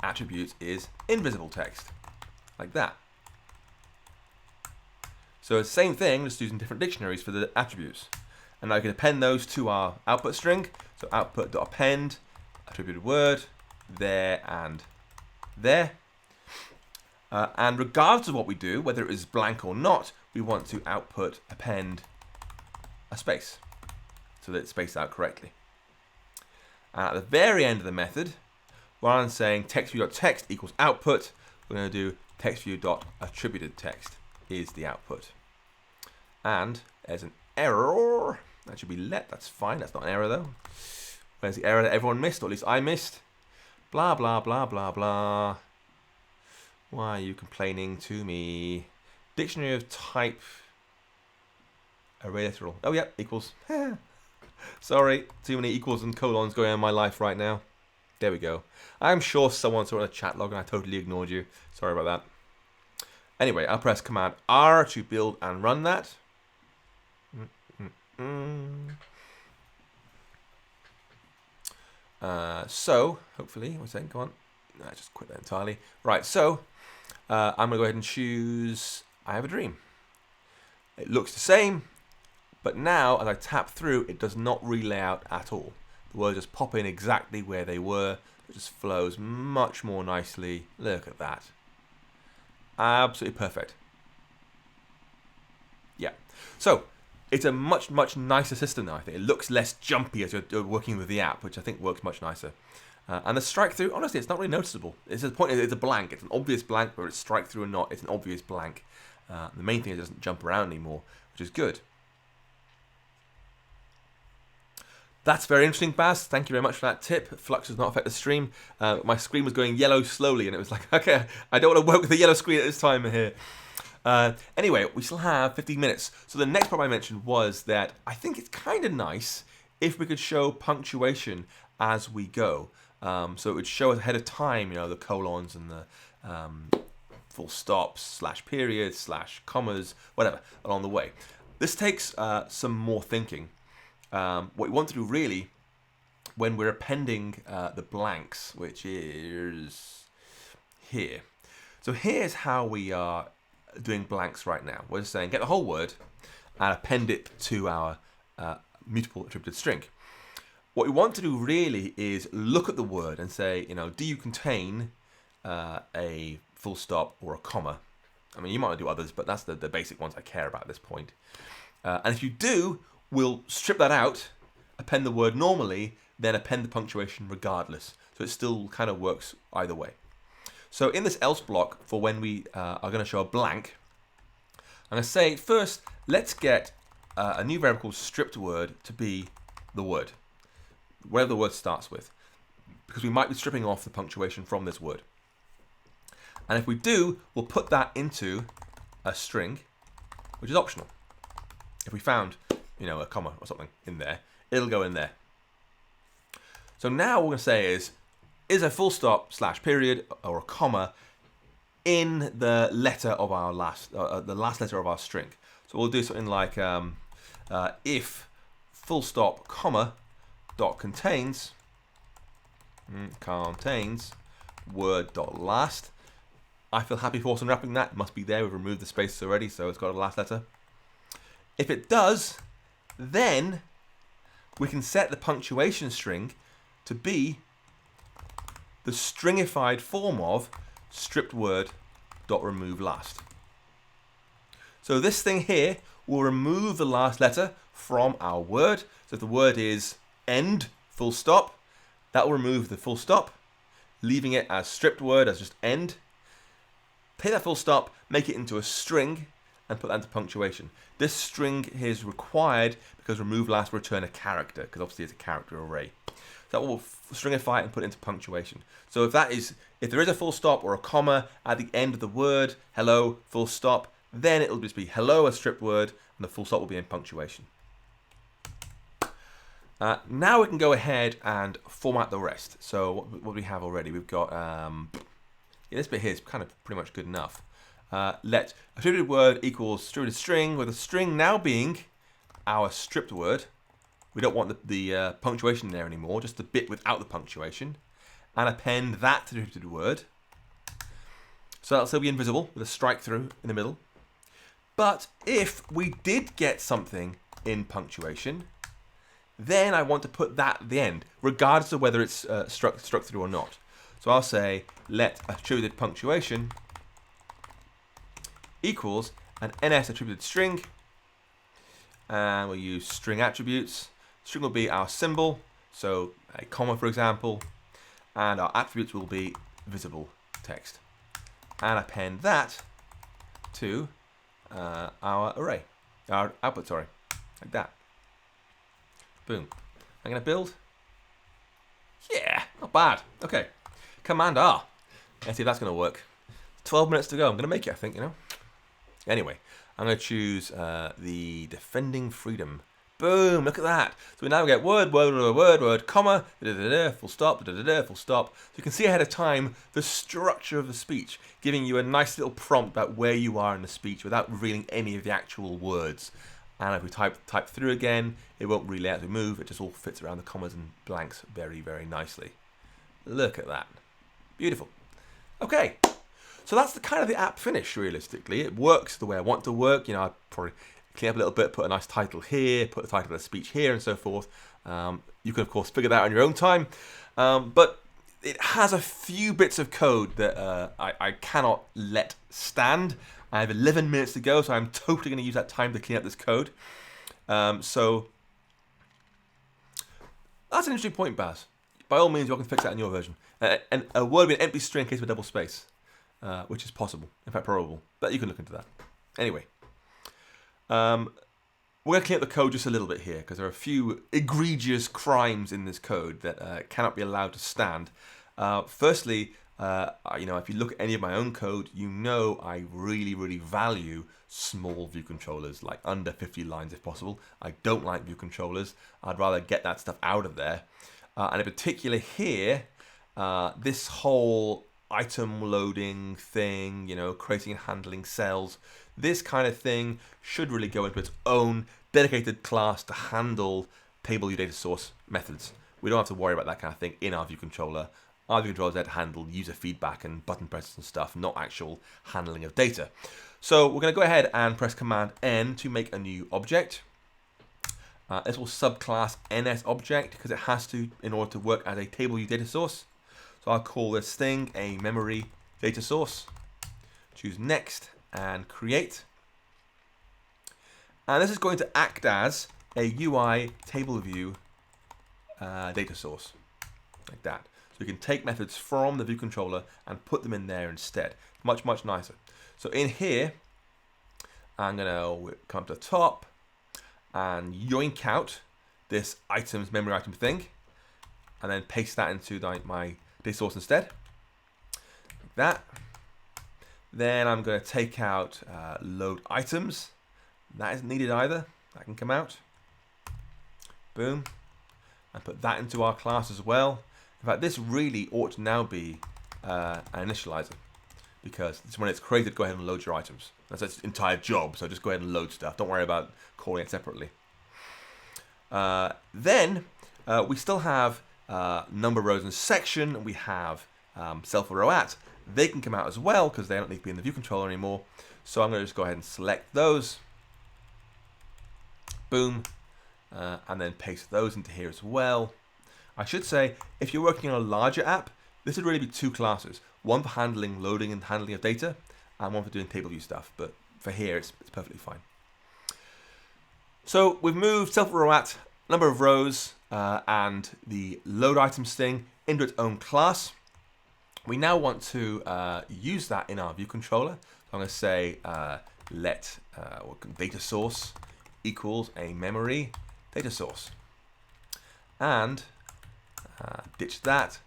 attributes is invisible text, like that. So it's the same thing, just using different dictionaries for the attributes. And now I can append those to our output string. So output.append attributed word, there and there. And regardless of what we do, whether it is blank or not, we want to output append a space so that it's spaced out correctly. And at the very end of the method, rather than saying textview.text equals output, we're going to do textview.attributedText is the output. And there's an error. That should be let. That's fine. That's not an error though. Where's the error that everyone missed, or at least I missed? Blah, blah, blah, blah, blah. Why are you complaining to me? Dictionary of type array literal. Oh, yeah, equals. Sorry, too many equals and colons going on in my life right now. There we go. I'm sure someone saw in a chat log and I totally ignored you. Sorry about that. Anyway, I'll press Command R to build and run that. So, hopefully, one second, come on. I just quit that entirely. Right, so, I'm going to go ahead and choose I Have a Dream. It looks the same, but now, as I tap through, it does not relay out at all. The words just pop in exactly where they were. It just flows much more nicely. Look at that. Absolutely perfect. Yeah. So, it's a much, much nicer system now, I think. It looks less jumpy as you're working with the app, which I think works much nicer. And the strike through, honestly, it's not really noticeable. It's the point, it's a blank. It's an obvious blank, whether it's strike through or not, it's an obvious blank. The main thing is it doesn't jump around anymore, which is good. That's very interesting, Baz. Thank you very much for that tip. Flux does not affect the stream. My screen was going yellow slowly, and it was like, okay, I don't want to work with the yellow screen at this time here. Anyway, we still have 15 minutes. So the next problem I mentioned was that I think it's kind of nice if we could show punctuation as we go. So it would show us ahead of time, you know, the colons and the full stops, slash periods, slash commas, whatever, along the way. This takes some more thinking. What we want to do really, when we're appending the blanks, which is here. So here's how we are doing blanks right now. We're just saying get the whole word, and append it to our mutable attributed string. What we want to do really is look at the word and say, do you contain a full stop or a comma? I mean, you might do others, but that's the basic ones I care about at this point. And if you do, we'll strip that out, append the word normally, then append the punctuation regardless. So it still kind of works either way. So in this else block, for when we are going to show a blank, I'm going to say first, let's get a new variable called stripped word to be the word, whatever the word starts with, because we might be stripping off the punctuation from this word. And if we do, we'll put that into a string, which is optional. If we found, a comma or something in there, it'll go in there. So now what we're going to say is a full stop / period or a comma in the letter of our the last letter of our string. So we'll do something like if full stop comma dot contains word dot last. I feel happy force unwrapping that. It must be there. We've removed the spaces already, so it's got a last letter. If it does, then we can set the punctuation string to be the stringified form of stripped word dot remove last. So this thing here will remove the last letter from our word. So if the word is end full stop, that will remove the full stop, leaving it as stripped word as just end. Take that full stop, make it into a string, and put that into punctuation. This string is required because remove last will return a character, because obviously it's a character array. So that will stringify it and put it into punctuation. So if there is a full stop or a comma at the end of the word, hello, full stop, then it'll just be hello, a stripped word, and the full stop will be in punctuation. Now we can go ahead and format the rest. So what do we have already? We've got this bit here is kind of pretty much good enough. Let attributed word equals attributed string, with a string now being our stripped word. We don't want the punctuation there anymore, just the bit without the punctuation. And append that to the attributed word. So that'll still be invisible with a strike through in the middle. But if we did get something in punctuation, then I want to put that at the end, regardless of whether it's struck through or not. So I'll say let attributed punctuation equals an NSAttributedString, and we'll use string attributes. String will be our symbol, so a comma for example, and our attributes will be visible text. And append that to our array, our output, sorry, like that. Boom. I'm going to build. Yeah, not bad. Okay. Command R. Let's see if that's going to work. 12 minutes to go. I'm going to make it, I think, Anyway, I'm going to choose the defending freedom. Boom, look at that. So we now get word, comma, full stop, full stop. So you can see ahead of time the structure of the speech, giving you a nice little prompt about where you are in the speech without revealing any of the actual words. And if we type through again, it won't relay as we move. It just all fits around the commas and blanks very, very nicely. Look at that. Beautiful. Okay. So that's the kind of the app finished, realistically. It works the way I want to work. I probably clean up a little bit, put a nice title here, put the title of the speech here, and so forth. You can, of course, figure that out on your own time. But it has a few bits of code that I cannot let stand. I have 11 minutes to go, so I'm totally going to use that time to clean up this code. So that's an interesting point, Baz. By all means, you can fix that in your version. And a word with an empty string in case of a double space, which is possible, in fact probable. But you can look into that. Anyway, we're going to clean up the code just a little bit here, because there are a few egregious crimes in this code that cannot be allowed to stand. Firstly, if you look at any of my own code, I really, really value small view controllers, like under 50 lines if possible. I don't like view controllers. I'd rather get that stuff out of there. And in particular here, this whole item loading thing, creating and handling cells, this kind of thing should really go into its own dedicated class to handle table view data source methods. We don't have to worry about that kind of thing in our view controller. Our view controller is there to handle user feedback and button presses and stuff, not actual handling of data. So we're going to go ahead and press Command N to make a new object. This will subclass NSAttributedString because it has to in order to work as a TableView data source. So I'll call this thing a memory data source. Choose Next and Create. And this is going to act as a UITableView data source, like that. So you can take methods from the view controller and put them in there instead. Much, much nicer. So in here, I'm going to come to the top and yoink out this items memory item thing, and then paste that into my data source instead, like that. Then I'm going to take out load items. That isn't needed either. That can come out. Boom. And put that into our class as well. In fact, this really ought to now be an initializer, because it's when it's created, go ahead and load your items. That's its entire job, so just go ahead and load stuff. Don't worry about calling it separately. Then we still have number, rows, and section. We have self row at. They can come out as well because they don't need to be in the view controller anymore. So I'm going to just go ahead and select those. Boom. And then paste those into here as well. I should say, if you're working on a larger app, this would really be two classes. One for handling loading and handling of data, and one for doing table view stuff. But for here, it's perfectly fine. So we've moved self-row at, number of rows, and the load items thing into its own class. We now want to use that in our view controller. So I'm going to say let data source equals a memory data source. And ditch that,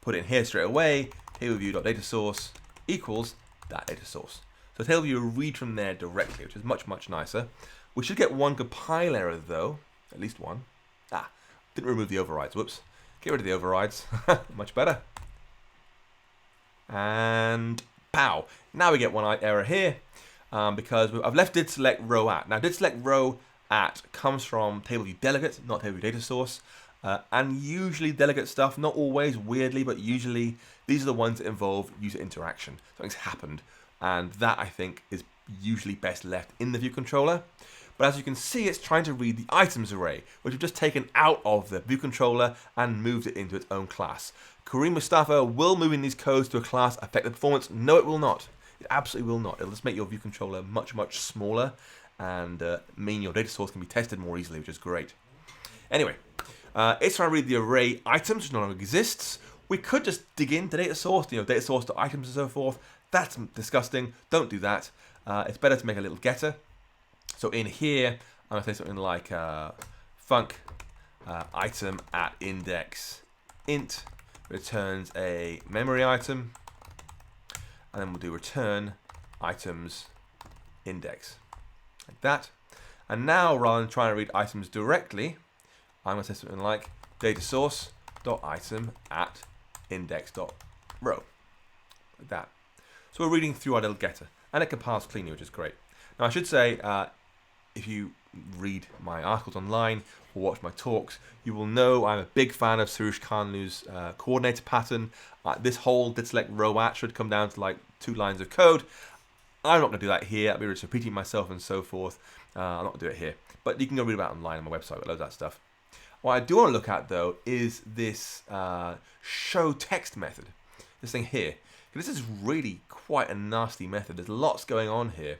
put it in here straight away, TableView.dataSource equals that data source. So TableView will read from there directly, which is much, much nicer. We should get one compile error though, at least one. Didn't remove the overrides, whoops. Get rid of the overrides, much better. And pow, now we get one error here because I've left did select row at. Now did select row at comes from TableView delegate, not TableView data source. And usually delegate stuff, not always, weirdly, but usually these are the ones that involve user interaction. Something's happened, and that I think is usually best left in the view controller. But as you can see, it's trying to read the items array, which we've just taken out of the view controller and moved it into its own class. Kareem Mustafa will moving these codes to a class affect the performance? No, it will not. It absolutely will not. It'll just make your view controller much, much smaller and mean your data source can be tested more easily, which is great. Anyway, it's trying to read the array items, which no longer exists. We could just dig into data source, data source to items and so forth. That's disgusting. Don't do that. It's better to make a little getter. So in here, I'm going to say something like func item at index int returns a memory item, and then we'll do return items index, like that. And now, rather than trying to read items directly, I'm going to say something like data source dot item at index dot row, like that. So we're reading through our little getter, and it compiles cleanly, which is great. Now I should say, if you read my articles online or watch my talks, you will know I'm a big fan of Suresh Kanlu's coordinator pattern. This whole did select row at should come down to like 2 lines of code. I'm not going to do that here. I'll be just repeating myself and so forth. I'm not going to do it here. But you can go read about it online on my website. Loads of that stuff. What I do want to look at though is this show text method. This thing here. This is really quite a nasty method. There's lots going on here.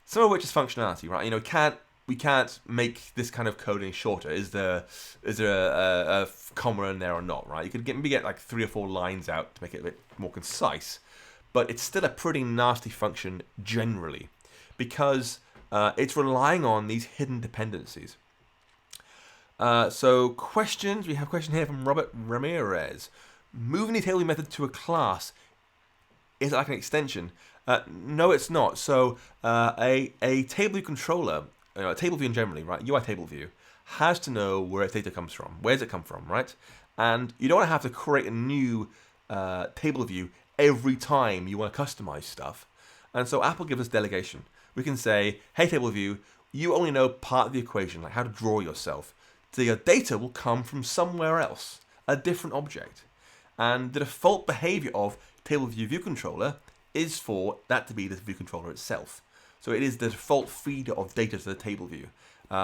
Some of which is functionality, right? We can't make this kind of code any shorter. Is there a comma in there or not, right? You could maybe get like 3 or 4 lines out to make it a bit more concise, but it's still a pretty nasty function generally because it's relying on these hidden dependencies. So questions, we have a question here from Robert Ramirez. Moving the table method to a class, is it like an extension? No, it's not. So a table view controller, a table view in generally, right? UITableView has to know where its data comes from. Where does it come from, right? And you don't want to have to create a new table view every time you want to customize stuff. And so Apple gives us delegation. We can say, hey, table view, you only know part of the equation, like how to draw yourself. So your data will come from somewhere else, a different object. And the default behavior of TableView view controller is for that to be the view controller itself. So it is the default feeder of data to the table view,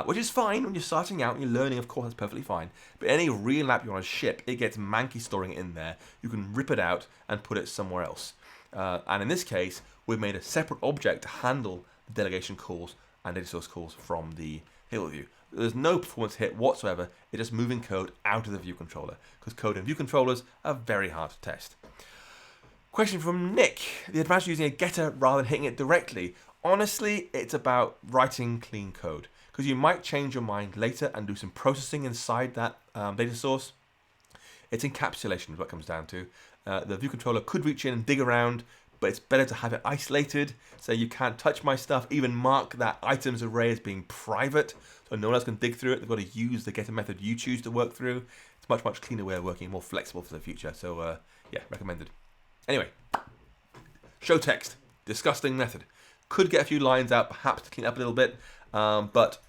which is fine when you're starting out and you're learning, of course, that's perfectly fine. But any real app you want to ship, it gets manky storing it in there. You can rip it out and put it somewhere else. And in this case, we've made a separate object to handle the delegation calls and data source calls from the table view. There's no performance hit whatsoever. It's just moving code out of the view controller, because code in view controllers are very hard to test. Question from Nick. The advantage of using a getter rather than hitting it directly. Honestly, it's about writing clean code, because you might change your mind later and do some processing inside that data source. It's encapsulation is what it comes down to. The view controller could reach in and dig around, but it's better to have it isolated, so you can't touch my stuff, even mark that items array as being private, so no one else can dig through it. They've got to use the getter method you choose to work through. It's a much, much cleaner way of working, more flexible for the future, so yeah, recommended. Anyway, show text, disgusting method. Could get a few lines out, perhaps to clean up a little bit, but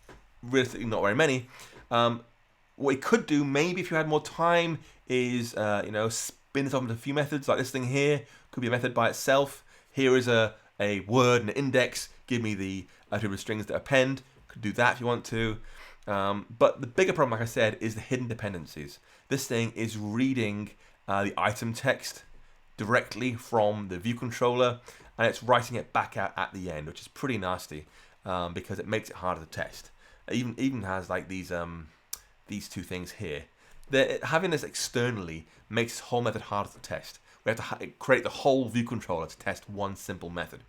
realistically not very many. What we could do, maybe if you had more time, is spin this off into a few methods, like this thing here. Could be a method by itself. Here is a word and an index. Give me the attributed strings that append. Could do that if you want to. But the bigger problem, like I said, is the hidden dependencies. This thing is reading the item text directly from the view controller, and it's writing it back out at the end, which is pretty nasty because it makes it harder to test. It even has like these two things here. Having this externally makes this whole method harder to test. We have to create the whole view controller to test one simple method.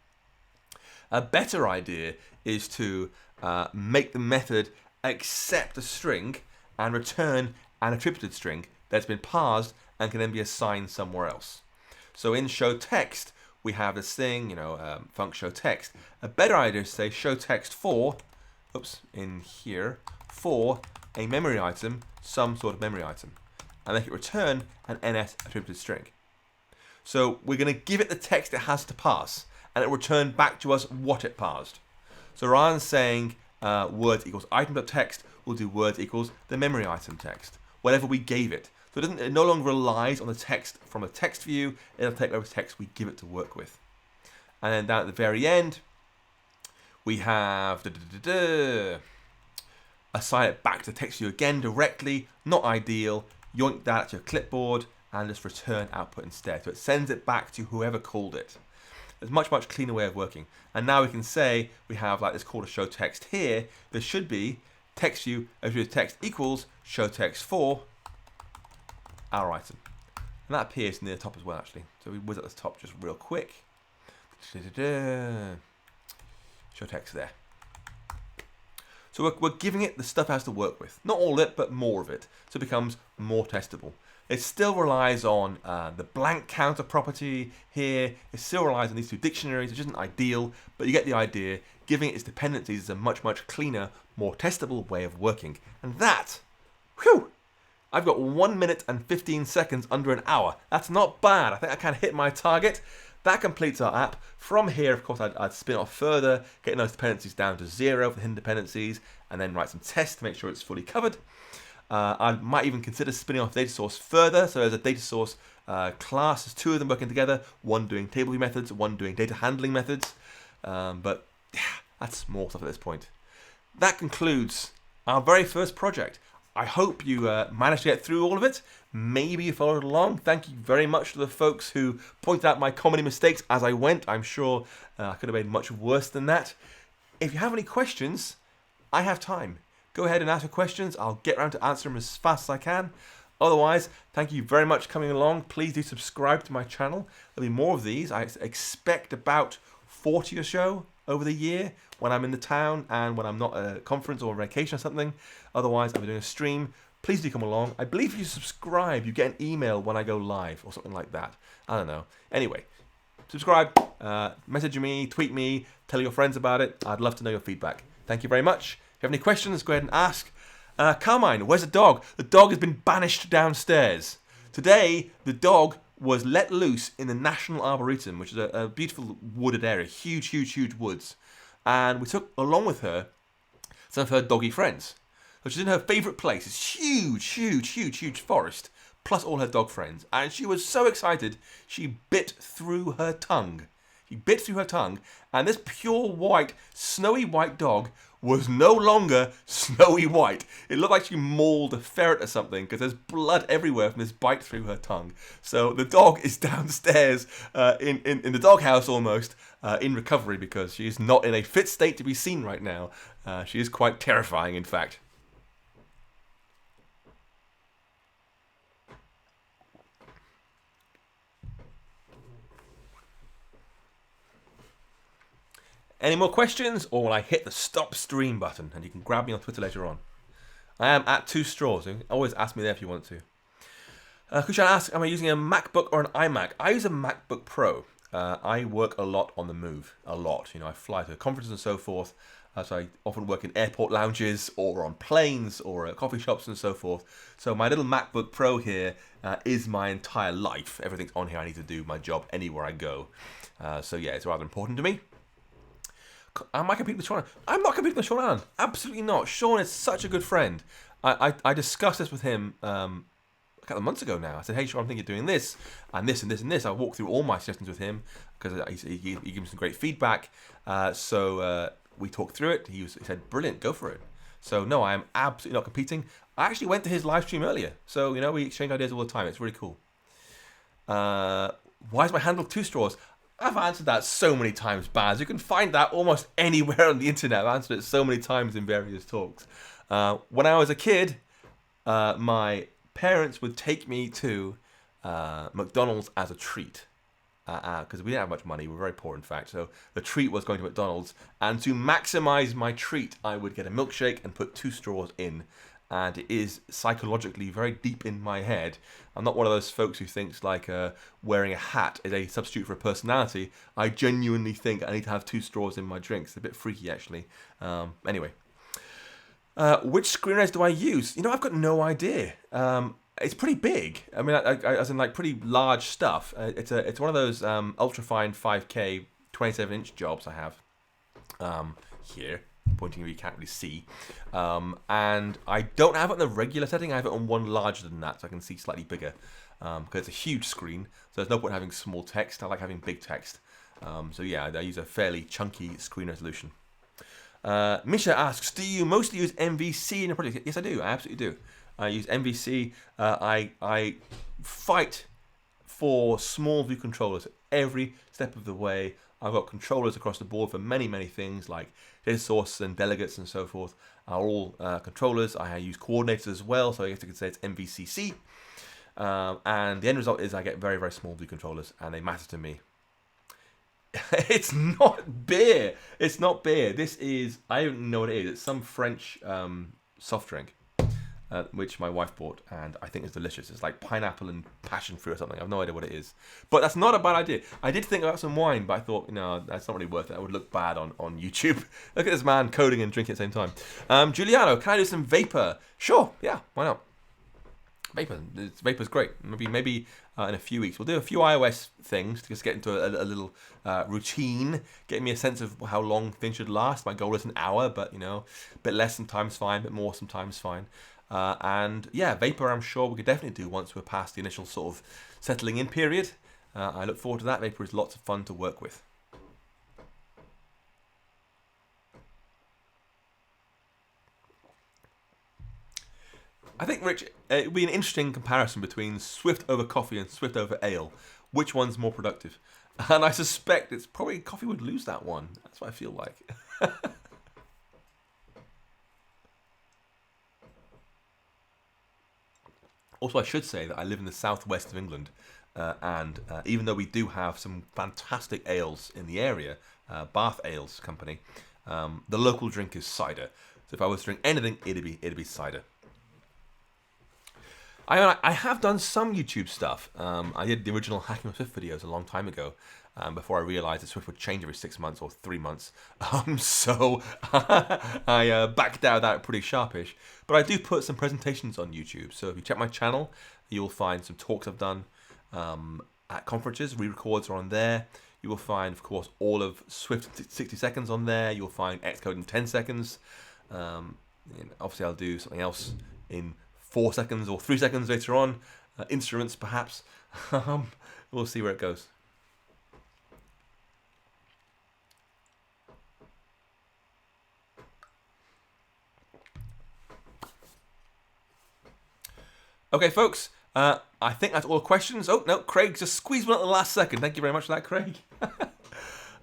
A better idea is to make the method accept a string and return an attributed string that's been parsed and can then be assigned somewhere else. So in show text, we have this thing, func show text. A better idea is to say show text for, in here, for a memory item, some sort of memory item, and make it return an NSAttributedString. So we're going to give it the text it has to parse, and it will return back to us what it parsed. So rather than saying words equals item.text, we'll do words equals the memory item text, whatever we gave it. So it no longer relies on the text from a text view, it'll take whatever text we give it to work with. And then down at the very end, we have assign it back to text view again directly, not ideal. Yoink that to your clipboard and just return output instead. So it sends it back to whoever called it. It's a much, much cleaner way of working. And now we can say we have like this call to show text here. There should be text view attributed text equals show text for our item. And that appears near the top as well, actually. So we whiz at the top just real quick. Show text there. So we're giving it the stuff it has to work with. Not all of it, but more of it. So it becomes more testable. It still relies on the blank counter property here. It still relies on these two dictionaries, which isn't ideal, but you get the idea. Giving it its dependencies is a much, much cleaner, more testable way of working. And that, whew, I've got 1 minute and 15 seconds under an hour. That's not bad. I think I kind of hit my target. That completes our app. From here, of course, I'd spin off further, getting those dependencies down to 0 for the hidden dependencies, and then write some tests to make sure it's fully covered. I might even consider spinning off data source further. So there's a data source class, there's two of them working together, one doing table view methods, one doing data handling methods. But yeah, that's small stuff at this point. That concludes our very first project. I hope you managed to get through all of it. Maybe you followed along. Thank you very much to the folks who pointed out my comedy mistakes as I went. I'm sure I could have made much worse than that. If you have any questions, I have time. Go ahead and ask your questions. I'll get around to answer them as fast as I can. Otherwise, thank you very much for coming along. Please do subscribe to my channel. There'll be more of these. I expect about 40 or so over the year when I'm in the town and when I'm not at a conference or a vacation or something. Otherwise, I'll be doing a stream. Please do come along. I believe if you subscribe, you get an email when I go live or something like that. I don't know. Anyway, subscribe, message me, tweet me, tell your friends about it. I'd love to know your feedback. Thank you very much. If you have any questions, go ahead and ask. Carmine, where's the dog? The dog has been banished downstairs. Today, the dog was let loose in the National Arboretum, which is a beautiful wooded area, huge, huge, huge woods. And we took along with her some of her doggy friends. So she's in her favourite place, this huge, huge, huge, huge forest, plus all her dog friends. And she was so excited, she bit through her tongue. She bit through her tongue, and this pure white, snowy white dog was no longer snowy white. It looked like she mauled a ferret or something, because there's blood everywhere from this bite through her tongue. So the dog is downstairs in the doghouse almost, in recovery, because she is not in a fit state to be seen right now. She is quite terrifying, in fact. Any more questions, or will I hit the stop stream button and you can grab me on Twitter later on? I am at 2straws. Always ask me there if you want to. Kushan asks, am I using a MacBook or an iMac? I use a MacBook Pro. I work a lot on the move. A lot. You know, I fly to conferences and so forth. So I often work in airport lounges or on planes or at coffee shops and so forth. So my little MacBook Pro here is my entire life. Everything's on here. I need to do my job anywhere I go. So yeah, it's rather important to me. Am I competing with Sean? I'm not competing with Sean Allen. Absolutely not. Sean is such a good friend. I discussed this with him a couple of months ago now. I said, hey, Sean, I think you're doing this and this and this and this. I walked through all my suggestions with him because he gave me some great feedback. So we talked through it. He said, brilliant, go for it. So no, I am absolutely not competing. I actually went to his live stream earlier. So, you know, we exchange ideas all the time. It's really cool. Why is my handle 2straws? I've answered that so many times, Baz. You can find that almost anywhere on the internet. I've answered it so many times in various talks. When I was a kid, my parents would take me to McDonald's as a treat. Because we didn't have much money. We were very poor, in fact. So the treat was going to McDonald's. And to maximize my treat, I would get a milkshake and put 2 straws in. And it is psychologically very deep in my head. I'm not one of those folks who thinks like wearing a hat is a substitute for a personality. I genuinely think I need to have 2 straws in my drinks. It's a bit freaky, actually. Anyway. Which screen readers do I use? You know, I've got no idea. It's pretty big. I mean, as in like pretty large stuff. It's one of those ultrafine 5K 27-inch jobs I have here. Pointing where you can't really see, and I don't have it on the regular setting. I have it on one larger than that, so I can see slightly bigger, because it's a huge screen, so there's no point having small text. I like having big text, so yeah, I use a fairly chunky screen resolution. Misha asks, do you mostly use MVC in your project? Yes, I do. I absolutely do. I use MVC. I fight for small view controllers every step of the way. I've got controllers across the board for many, many things like data source and delegates and so forth are all controllers. I use coordinators as well, so I guess you could say it's MVCC. And the end result is I get very, very small view controllers, and they matter to me. It's not beer. It's not beer. This is, I don't know what it is. It's some French soft drink. Which my wife bought, and I think it's delicious. It's like pineapple and passion fruit or something. I have no idea what it is. But that's not a bad idea. I did think about some wine, but I thought, no, that's not really worth it. It would look bad on YouTube. Look at this man coding and drinking at the same time. Giuliano, can I do some vapor? Sure, yeah, why not? Vapor's great. Maybe in a few weeks. We'll do a few iOS things to just get into a little routine, getting me a sense of how long things should last. My goal is an hour, but, you know, a bit less sometimes fine, a bit more sometimes fine. And yeah, Vapor I'm sure we could definitely do once we're past the initial sort of settling in period. I look forward to that. Vapor is lots of fun to work with. I think, Rich, it would be an interesting comparison between Swift over coffee and Swift over ale. Which one's more productive? And I suspect it's probably coffee would lose that one. That's what I feel like. Also, I should say that I live in the southwest of England, and even though we do have some fantastic ales in the area, Bath Ales Company, the local drink is cider. So if I was to drink anything, it'd be cider. I have done some YouTube stuff. I did the original Hacking with Swift videos a long time ago, before I realised that Swift would change every 6 months or 3 months. So I backed out of that pretty sharpish. But I do put some presentations on YouTube. So if you check my channel, you'll find some talks I've done at conferences. Re-records are on there. You will find, of course, all of Swift 60 seconds on there. You'll find Xcode in 10 seconds. Obviously, I'll do something else in 4 seconds or 3 seconds later on. instruments perhaps. We'll see where it goes. Okay, folks, I think that's all the questions. Oh, no, Craig just squeezed one at the last second. Thank you very much for that, Craig.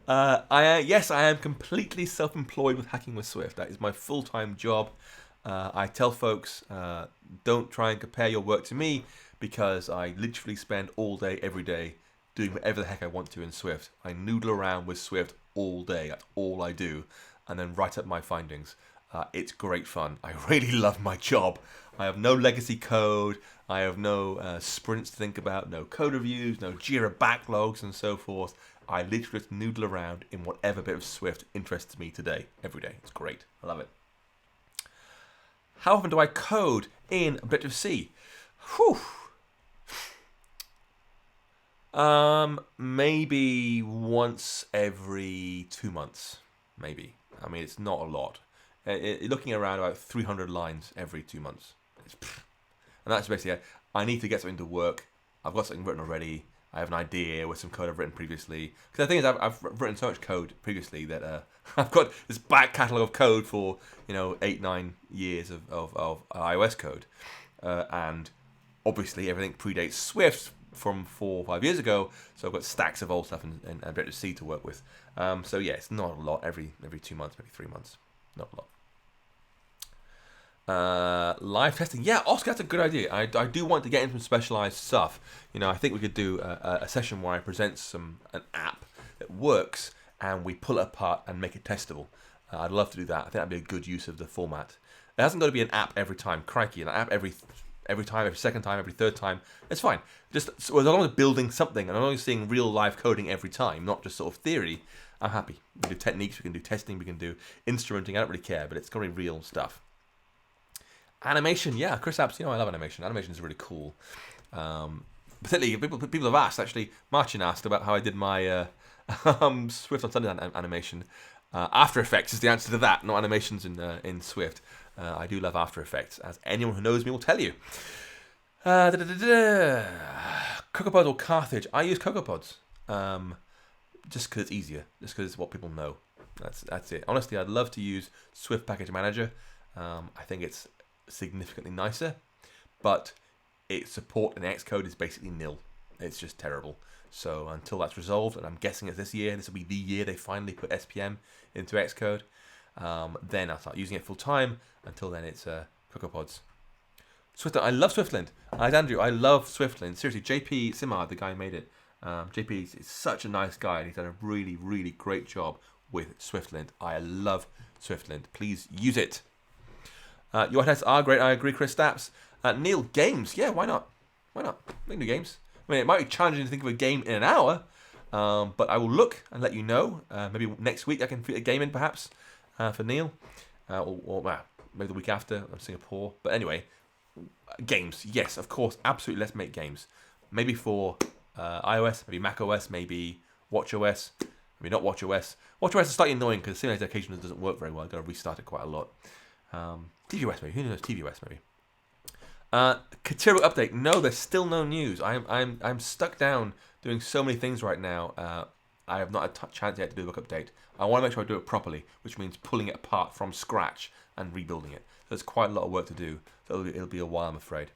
Yes, I am completely self-employed with Hacking with Swift. That is my full-time job. I tell folks, don't try and compare your work to me, because I literally spend all day, every day, doing whatever the heck I want to in Swift. I noodle around with Swift all day. That's all I do. And then write up my findings. It's great fun. I really love my job. I have no legacy code. I have no sprints to think about, no code reviews, no Jira backlogs and so forth. I literally just noodle around in whatever bit of Swift interests me today, every day. It's great. I love it. How often do I code in Objective-C? Whew. Maybe once every 2 months, maybe. I mean, it's not a lot. Looking around about 300 lines every 2 months. And that's basically it. I need to get something to work. I've got something written already. I have an idea with some code I've written previously. Because the thing is, I've written so much code previously that I've got this back catalogue of code for 8-9 years of iOS code, and obviously everything predates Swift from 4 or 5 years ago. So I've got stacks of old stuff and Objective-C to work with. So yeah, it's not a lot. Every 2 months, maybe 3 months, not a lot. Live testing, yeah, Oscar, that's a good idea. I do want to get into some specialized stuff. I think we could do a session where I present an app that works and we pull it apart and make it testable. I'd love to do that. I think that'd be a good use of the format. It hasn't got to be an app every time. Crikey, an app every time, every second time, every third time. It's fine. Just so as long as building something and I'm only seeing real live coding every time, not just sort of theory, I'm happy. We can do techniques, we can do testing, we can do instrumenting. I don't really care, but it's got to be real stuff. Animation, yeah, Chris Apps, I love animation. Animation is really cool. Particularly, people have asked, actually, Martin asked about how I did my Swift on Sunday animation. After Effects is the answer to that, not animations in Swift. I do love After Effects, as anyone who knows me will tell you. CocoaPods or Carthage? I use CocoaPods, just because it's easier, just because it's what people know. That's it. Honestly, I'd love to use Swift Package Manager. I think it's significantly nicer, but its support in Xcode is basically nil. It's just terrible. So until that's resolved, and I'm guessing it's this year, this will be the year they finally put SPM into Xcode, then I'll start using it full time. Until then, it's CocoaPods. Swiftland, I love Swiftland. Andrew, I love Swiftland. Seriously, JP Simard, the guy who made it, JP is such a nice guy, and he's done a really, really great job with Swiftland. I love Swiftland. Please use it. UITests are great. I agree, Chris Stapps. Neil, games. Yeah, why not? Why not? We can do games. I mean, it might be challenging to think of a game in an hour, but I will look and let you know. Maybe next week I can fit a game in, perhaps, for Neil. Or maybe the week after. I'm Singapore. But anyway, games. Yes, of course. Absolutely. Let's make games. Maybe for iOS, maybe macOS, maybe watchOS, maybe not watchOS. watchOS is slightly annoying because simulated occasionally doesn't work very well. I've got to restart it quite a lot. tvOS maybe. Who knows? tvOS maybe. Katero update. No, there's still no news. I'm stuck down doing so many things right now. I have not had a chance yet to do the book update. I want to make sure I do it properly, which means pulling it apart from scratch and rebuilding it. So there's quite a lot of work to do. So it'll be a while, I'm afraid.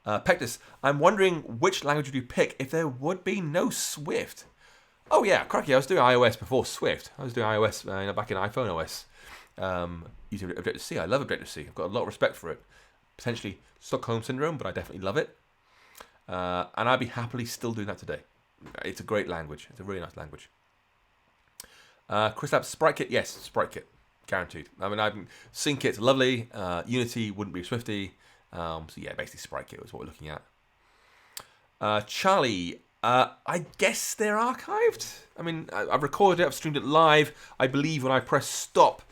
Pectus, I'm wondering which language would you pick if there would be no Swift? Oh yeah, crikey, I was doing iOS before Swift. I was doing iOS back in iPhone OS. Using Objective-C. I love Objective-C. I've got a lot of respect for it. Potentially Stockholm Syndrome, but I definitely love it. And I'd be happily still doing that today. It's a great language. It's a really nice language. Chris Labs, SpriteKit, yes, SpriteKit, guaranteed. I mean, SyncKit's lovely. Unity wouldn't be Swifty. So yeah, basically SpriteKit is what we're looking at. Charlie, I guess they're archived. I mean, I've recorded it, I've streamed it live. I believe when I press stop,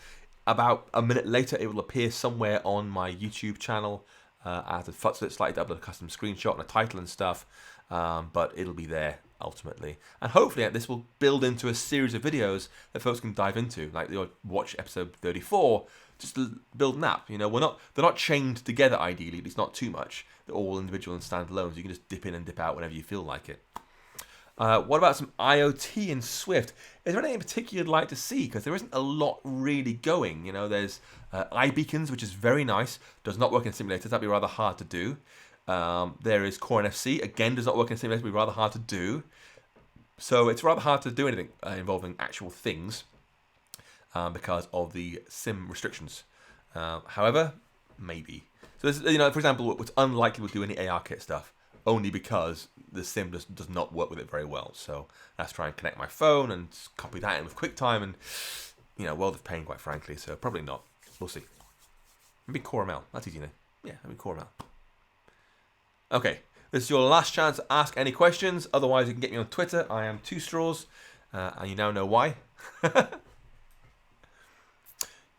about a minute later, it will appear somewhere on my YouTube channel as a slightly upload a custom screenshot and a title and stuff. But it'll be there. ultimately. And hopefully this will build into a series of videos that folks can dive into, like they'll watch episode 34, just to build an app. You know, they're not chained together ideally, it's not too much. They're all individual and standalone, so you can just dip in and dip out whenever you feel like it. What about some IoT in Swift? Is there anything in particular you'd like to see? Because there isn't a lot really going. You know, there's iBeacons, which is very nice. Does not work in simulators. That'd be rather hard to do. There is Core NFC. Again, does not work in simulators. Would be rather hard to do. So it's rather hard to do anything involving actual things because of the sim restrictions. However, maybe. So there's, you know, for example, it's unlikely we'll do any ARKit stuff, only because the sim does not work with it very well. So let's try and connect my phone and copy that in with QuickTime, and you know, world of pain, quite frankly. So probably not. We'll see. Maybe Core ML. That's easy now. Yeah, maybe Core ML. Okay, this is your last chance to ask any questions. Otherwise, you can get me on Twitter. I am 2straws, and you now know why.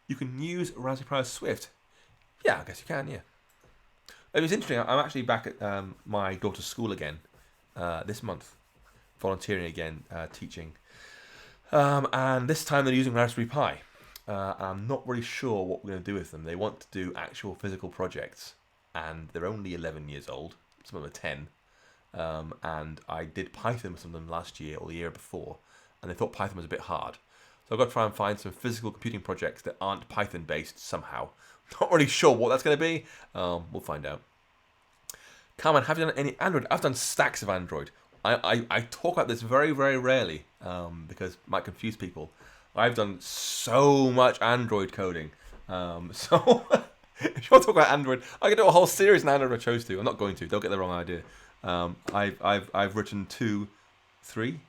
You can use Raspberry Pi Swift. Yeah, I guess you can. Yeah. It was interesting. I'm actually back at my daughter's school again this month, volunteering again, teaching. And this time they're using Raspberry Pi. I'm not really sure what we're going to do with them. They want to do actual physical projects, and they're only 11 years old. Some of them are 10. And I did Python with some of them last year or the year before, and they thought Python was a bit hard. So I've got to try and find some physical computing projects that aren't Python-based somehow. Not really sure what that's going to be. We'll find out. Carmen, have you done any Android? I've done stacks of Android. I talk about this very, very rarely because it might confuse people. I've done so much Android coding. So if you want to talk about Android, I could do a whole series on Android if I chose to. I'm not going to. Don't get the wrong idea. I've written three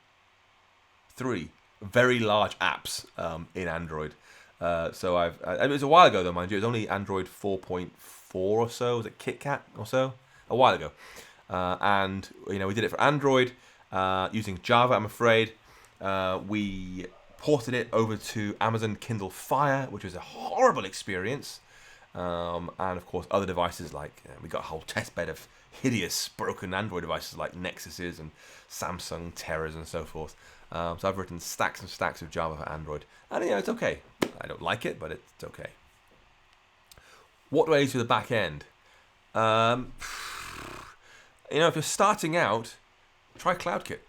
very large apps in Android. So it was a while ago though, mind you. It was only Android 4.4 or so. Was it KitKat or so? A while ago. And you know, we did it for Android using Java. I'm afraid we ported it over to Amazon Kindle Fire, which was a horrible experience. And of course, other devices like we got a whole testbed of hideous broken Android devices like Nexuses and Samsung Terras and so forth. So I've written stacks and stacks of Java for Android, and you know, it's okay. I don't like it, but it's okay. What do I use for the back end? You know, if you're starting out, try CloudKit.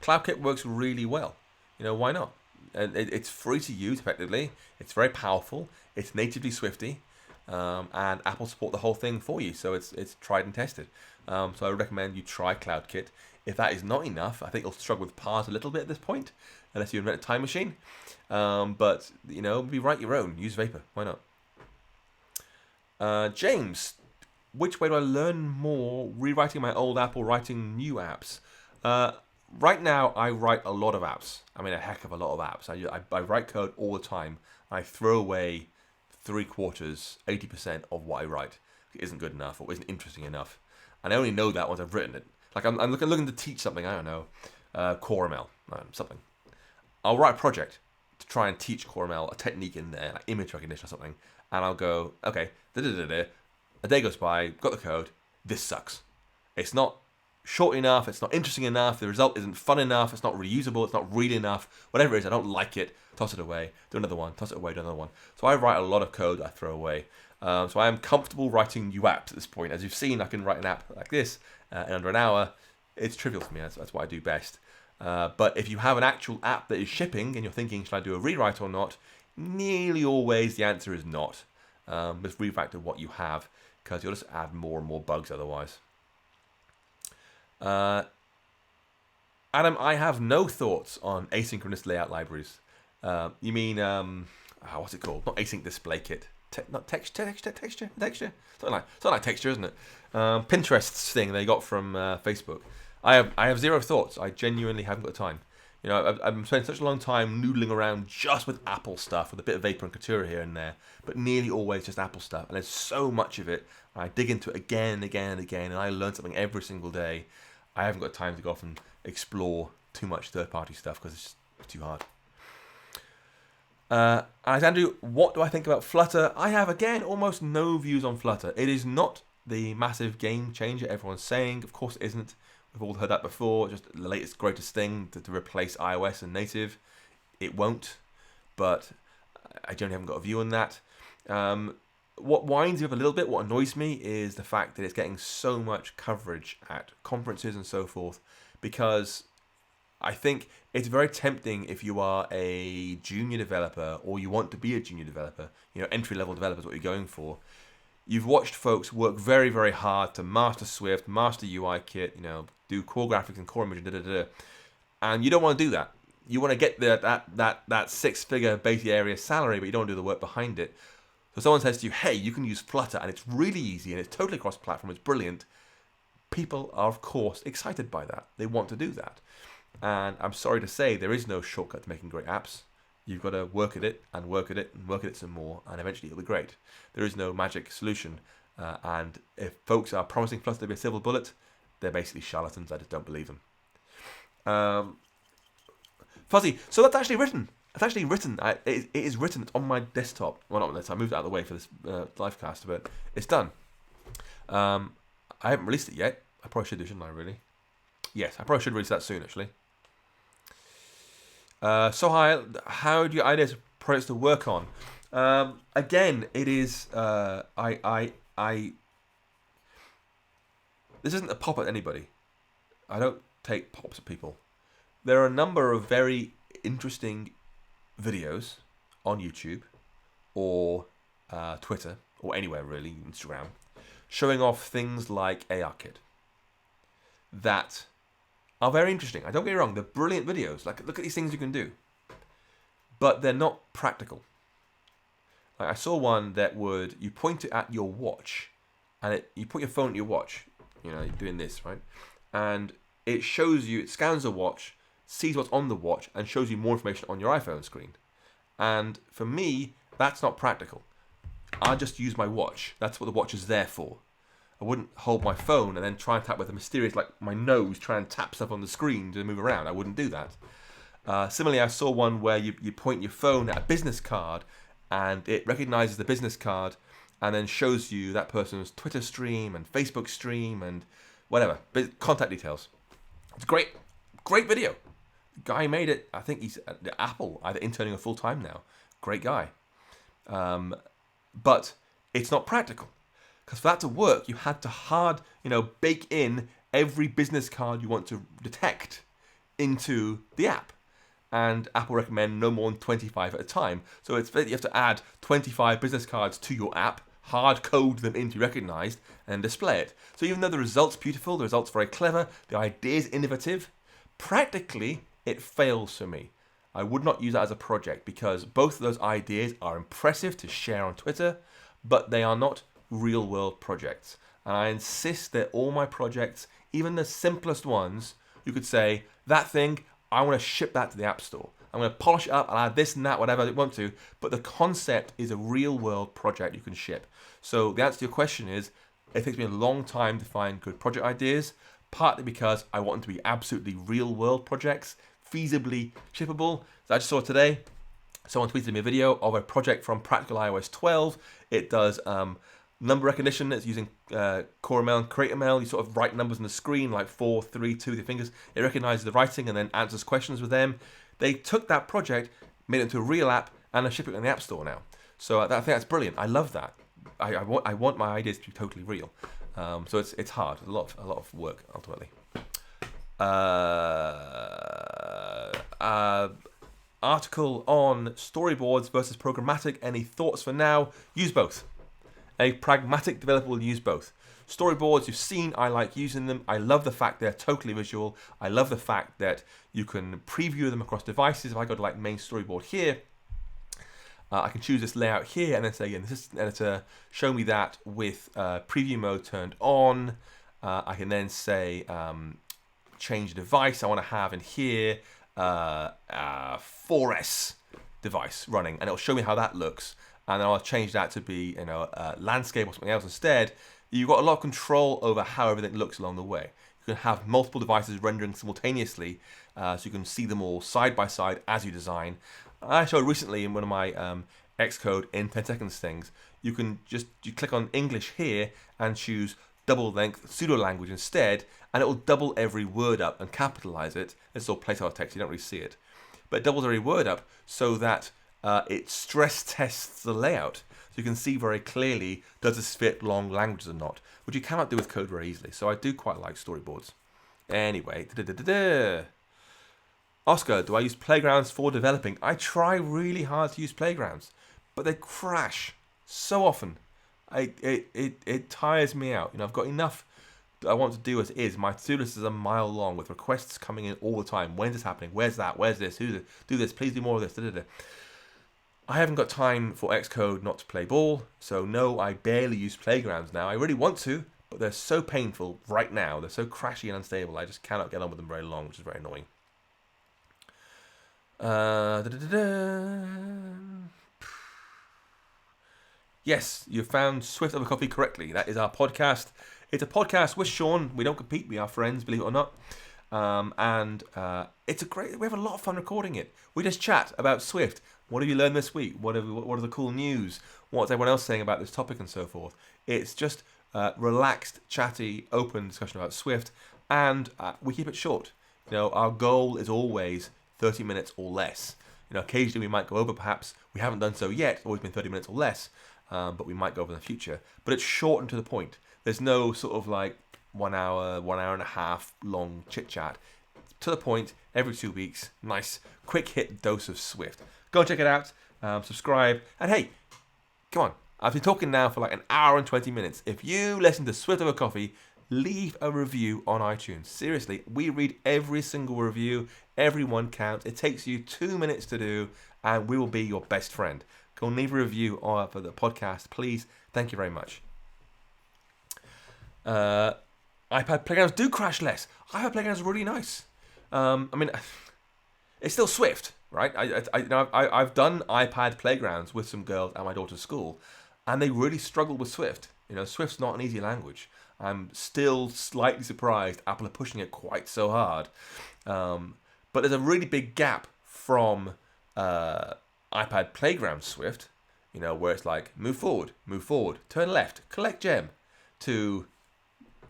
CloudKit works really well. You know, why not? And it's free to use effectively. It's very powerful. It's natively Swifty, and Apple support the whole thing for you. So it's tried and tested. So I would recommend you try CloudKit. If that is not enough, I think you'll struggle with Parse a little bit at this point, unless you invent a time machine. But you know, maybe write your own. Use Vapor. Why not? James, which way do I learn more? Rewriting my old app or writing new apps? Right now, I write a lot of apps. I mean, a heck of a lot of apps. I write code all the time. I throw away 3/4, 80% of what I write. It isn't good enough or isn't interesting enough. And I only know that once I've written it. Like I'm looking to teach something, I don't know, Core ML, something. I'll write a project to try and teach Core ML a technique in there, like image recognition or something. And I'll go, okay, a day goes by, got the code, this sucks. It's not short enough, it's not interesting enough, the result isn't fun enough, it's not reusable, it's not read enough, whatever it is, I don't like it, toss it away, do another one, toss it away, do another one. So I write a lot of code that I throw away. So I am comfortable writing new apps at this point. As you've seen, I can write an app like this in under an hour. It's trivial for me, that's what I do best. But if you have an actual app that is shipping and you're thinking, should I do a rewrite or not? Nearly always the answer is not. Just refactor what you have, because you'll just add more and more bugs otherwise. Adam, I have no thoughts on asynchronous layout libraries. You mean, what's it called? Not async display kit. Not texture. Something like texture, isn't it? Pinterest's thing they got from Facebook. I have zero thoughts. I genuinely haven't got the time. You know, I've spent such a long time noodling around just with Apple stuff, with a bit of Vapor and Katura here and there, but nearly always just Apple stuff. And there's so much of it. I dig into it again and again and again, and I learn something every single day. I haven't got time to go off and explore too much third-party stuff because it's just too hard. Alexander, what do I think about Flutter? I have, again, almost no views on Flutter. It is not the massive game changer everyone's saying. Of course it isn't. We've all heard that before. Just the latest, greatest thing to replace iOS and native. It won't, but I generally haven't got a view on that. What winds me up a little bit, what annoys me, is the fact that it's getting so much coverage at conferences and so forth, because I think it's very tempting if you are a junior developer or you want to be a junior developer, entry-level developer is what you're going for. You've watched folks work very, very hard to master Swift, master UIKit, do core graphics and core imaging, and you don't want to do that. You want to get that six-figure base area salary, but you don't want to do the work behind it. So someone says to you, hey, you can use Flutter, and it's really easy, and it's totally cross-platform, it's brilliant. People are, of course, excited by that. They want to do that. And I'm sorry to say, there is no shortcut to making great apps. You've got to work at it, and work at it, and work at it some more, and eventually it'll be great. There is no magic solution. And if folks are promising Flutter to be a silver bullet, they're basically charlatans. I just don't believe them. Fuzzy. So that's actually written. It's actually written. It is written. It's on my desktop. Well, not on this. I moved it out of the way for this live cast, but it's done. I haven't released it yet. I probably should do, shouldn't I, really? Yes, I probably should release that soon, actually. So how do you ideas projects to work on? Again, it is this isn't a pop at anybody. I don't take pops at people. There are a number of very interesting videos on YouTube or Twitter or anywhere really, Instagram, showing off things like ARKit that are very interesting. I don't get me wrong, they're brilliant videos. Like, look at these things you can do, but they're not practical. Like, I saw one that you point it at your watch, and you put your phone at your watch. You're doing this, right? And it shows you, it scans the watch, sees what's on the watch, and shows you more information on your iPhone screen. And for me, that's not practical. I just use my watch. That's what the watch is there for. I wouldn't hold my phone and then try and tap with a mysterious, like my nose, try and tap stuff on the screen to move around. I wouldn't do that. Similarly, I saw one where you point your phone at a business card, and it recognizes the business card and then shows you that person's Twitter stream and Facebook stream and whatever, contact details. It's great video. The guy who made it, I think he's at Apple, either interning or full-time now. Great guy. But it's not practical. Because for that to work, you had to bake in every business card you want to detect into the app. And Apple recommend no more than 25 at a time. So you have to add 25 business cards to your app, hard code them in to be recognized, and display it. So even though the result's beautiful, the result's very clever, the idea is innovative, practically it fails for me. I would not use that as a project because both of those ideas are impressive to share on Twitter, but they are not real-world projects. And I insist that all my projects, even the simplest ones, you could say, that thing, I want to ship that to the App Store. I'm going to polish it up, I'll add this and that, whatever I want to, but the concept is a real-world project you can ship. So the answer to your question is, it takes me a long time to find good project ideas, partly because I want them to be absolutely real-world projects, feasibly shippable. So I just saw today, someone tweeted me a video of a project from Practical iOS 12. It does number recognition. It's using CoreML and CreateML. You sort of write numbers on the screen, like 4, 3, 2 with your fingers. It recognizes the writing and then answers questions with them. They took that project, made it into a real app, and are shipping it in the App Store now. So I think that's brilliant. I love that. I want my ideas to be totally real. So it's hard. A lot of work ultimately. Article on storyboards versus programmatic. Any thoughts for now? Use both. A pragmatic developer will use both. Storyboards, you've seen, I like using them. I love the fact they're totally visual. I love the fact that you can preview them across devices. If I go to like main storyboard here, I can choose this layout here and then say, in the Assistant Editor, show me that with preview mode turned on. I can then say, change device. I want to have in here 4S device running, and it'll show me how that looks. And then I'll change that to be, landscape or something else instead. You've got a lot of control over how everything looks along the way. You can have multiple devices rendering simultaneously, so you can see them all side by side as you design. I showed recently in one of my Xcode in 10 seconds things, you click on English here and choose double length pseudo language instead, and it will double every word up and capitalize it. It's all placeholder text, you don't really see it. But it doubles every word up so that it stress tests the layout. So you can see very clearly, does this fit long languages or not, which you cannot do with code very easily. So I do quite like storyboards. Anyway, Oscar, do I use playgrounds for developing? I try really hard to use playgrounds, but they crash so often. It tires me out. I've got enough that I want to do as it is. My to-do list is a mile long with requests coming in all the time. When's this happening? Where's that? Where's this? Who's it? Do this. Please do more of this. I haven't got time for Xcode not to play ball, so no, I barely use playgrounds now. I really want to, but they're so painful right now. They're so crashy and unstable. I just cannot get on with them very long, which is very annoying. Yes, you found Swift Over Coffee correctly. That is our podcast. It's a podcast with Sean. We don't compete. We are friends, believe it or not. It's we have a lot of fun recording it. We just chat about Swift. What have you learned this week? What are the cool news? What's everyone else saying about this topic and so forth? It's just relaxed, chatty, open discussion about Swift, and we keep it short. Our goal is always 30 minutes or less. Occasionally we might go over, perhaps. We haven't done so yet. It's always been 30 minutes or less, but we might go over in the future. But it's short and to the point. There's no sort of like 1 hour, 1 hour and a half long chit chat. To the point, every 2 weeks. Nice, quick hit dose of Swift. Go and check it out. Subscribe. And hey, come on. I've been talking now for like an hour and 20 minutes. If you listen to Swift Over Coffee, leave a review on iTunes. Seriously, we read every single review. Every one counts. It takes you 2 minutes to do, and we will be your best friend. Go and leave a review for the podcast, please. Thank you very much. iPad playgrounds do crash less. iPad playgrounds are really nice. It's still Swift, right? I've done iPad playgrounds with some girls at my daughter's school, and they really struggle with Swift. Swift's not an easy language. I'm still slightly surprised Apple are pushing it quite so hard. But there's a really big gap from iPad Playground Swift, where it's like move forward, turn left, collect gem, to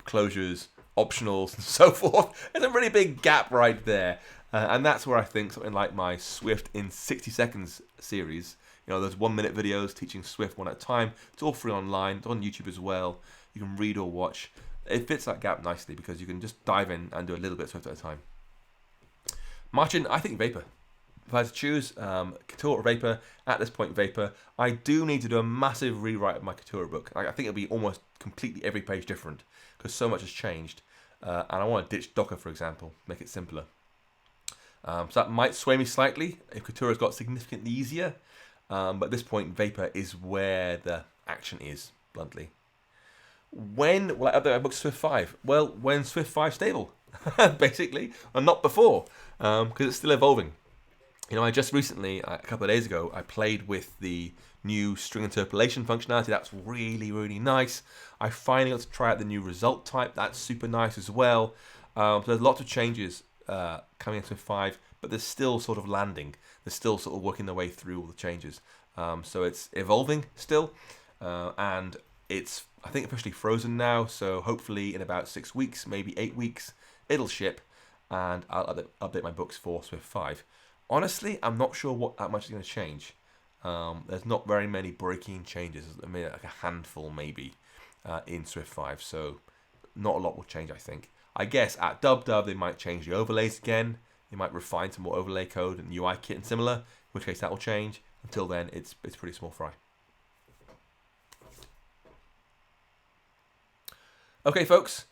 closures, optionals, and so forth. There's a really big gap right there. And that's where I think something like my Swift in 60 seconds series, those 1 minute videos teaching Swift one at a time. It's all free online. It's on YouTube as well. You can read or watch. It fits that gap nicely because you can just dive in and do a little bit of Swift at a time. Martin, I think Vapor. If I had to choose Katura or Vapor, at this point Vapor. I do need to do a massive rewrite of my Katura book. I think it'll be almost completely every page different because so much has changed. And I want to ditch Docker, for example, make it simpler. So that might sway me slightly if Katura's got significantly easier. But at this point, Vapor is where the action is, bluntly. When will I update my book to Swift 5? Well, when Swift 5 stable, basically, and not before, because it's still evolving. I just recently, a couple of days ago, I played with the new string interpolation functionality. That's really, really nice. I finally got to try out the new result type. That's super nice as well. So there's lots of changes coming into Swift 5, but they're still sort of landing. They're still sort of working their way through all the changes. So it's evolving still, and it's, I think, officially frozen now. So hopefully in about 6 weeks, maybe 8 weeks, it'll ship, and I'll update my books for Swift 5. Honestly, I'm not sure what that much is going to change. There's not very many breaking changes. I mean, like a handful maybe in Swift 5, so not a lot will change, I think. I guess at Dub they might change the overlays again. They might refine some more overlay code and UI kit and similar, in which case that will change. Until then, it's pretty small fry. Okay, folks.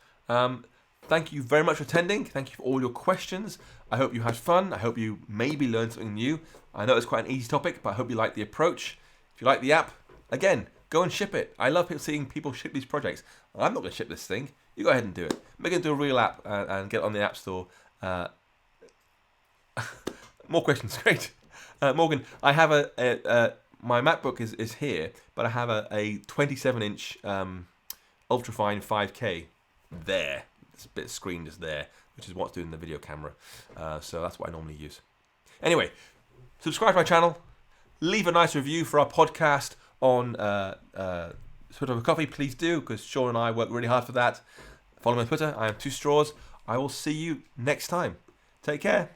Thank you very much for attending. Thank you for all your questions. I hope you had fun. I hope you maybe learned something new. I know it's quite an easy topic, but I hope you like the approach. If you like the app, again, go and ship it. I love seeing people ship these projects. I'm not going to ship this thing. You go ahead and do it. Make it into a real app and get it on the App Store. More questions. Great. Morgan, I have my MacBook is here, but I have a 27-inch ultrafine 5K there. It's a bit of screen just there, which is what's doing the video camera. So that's what I normally use. Anyway, subscribe to my channel. Leave a nice review for our podcast on sort of a coffee, please do, because Sean and I work really hard for that. Follow me on Twitter. I am 2straws. I will see you next time. Take care.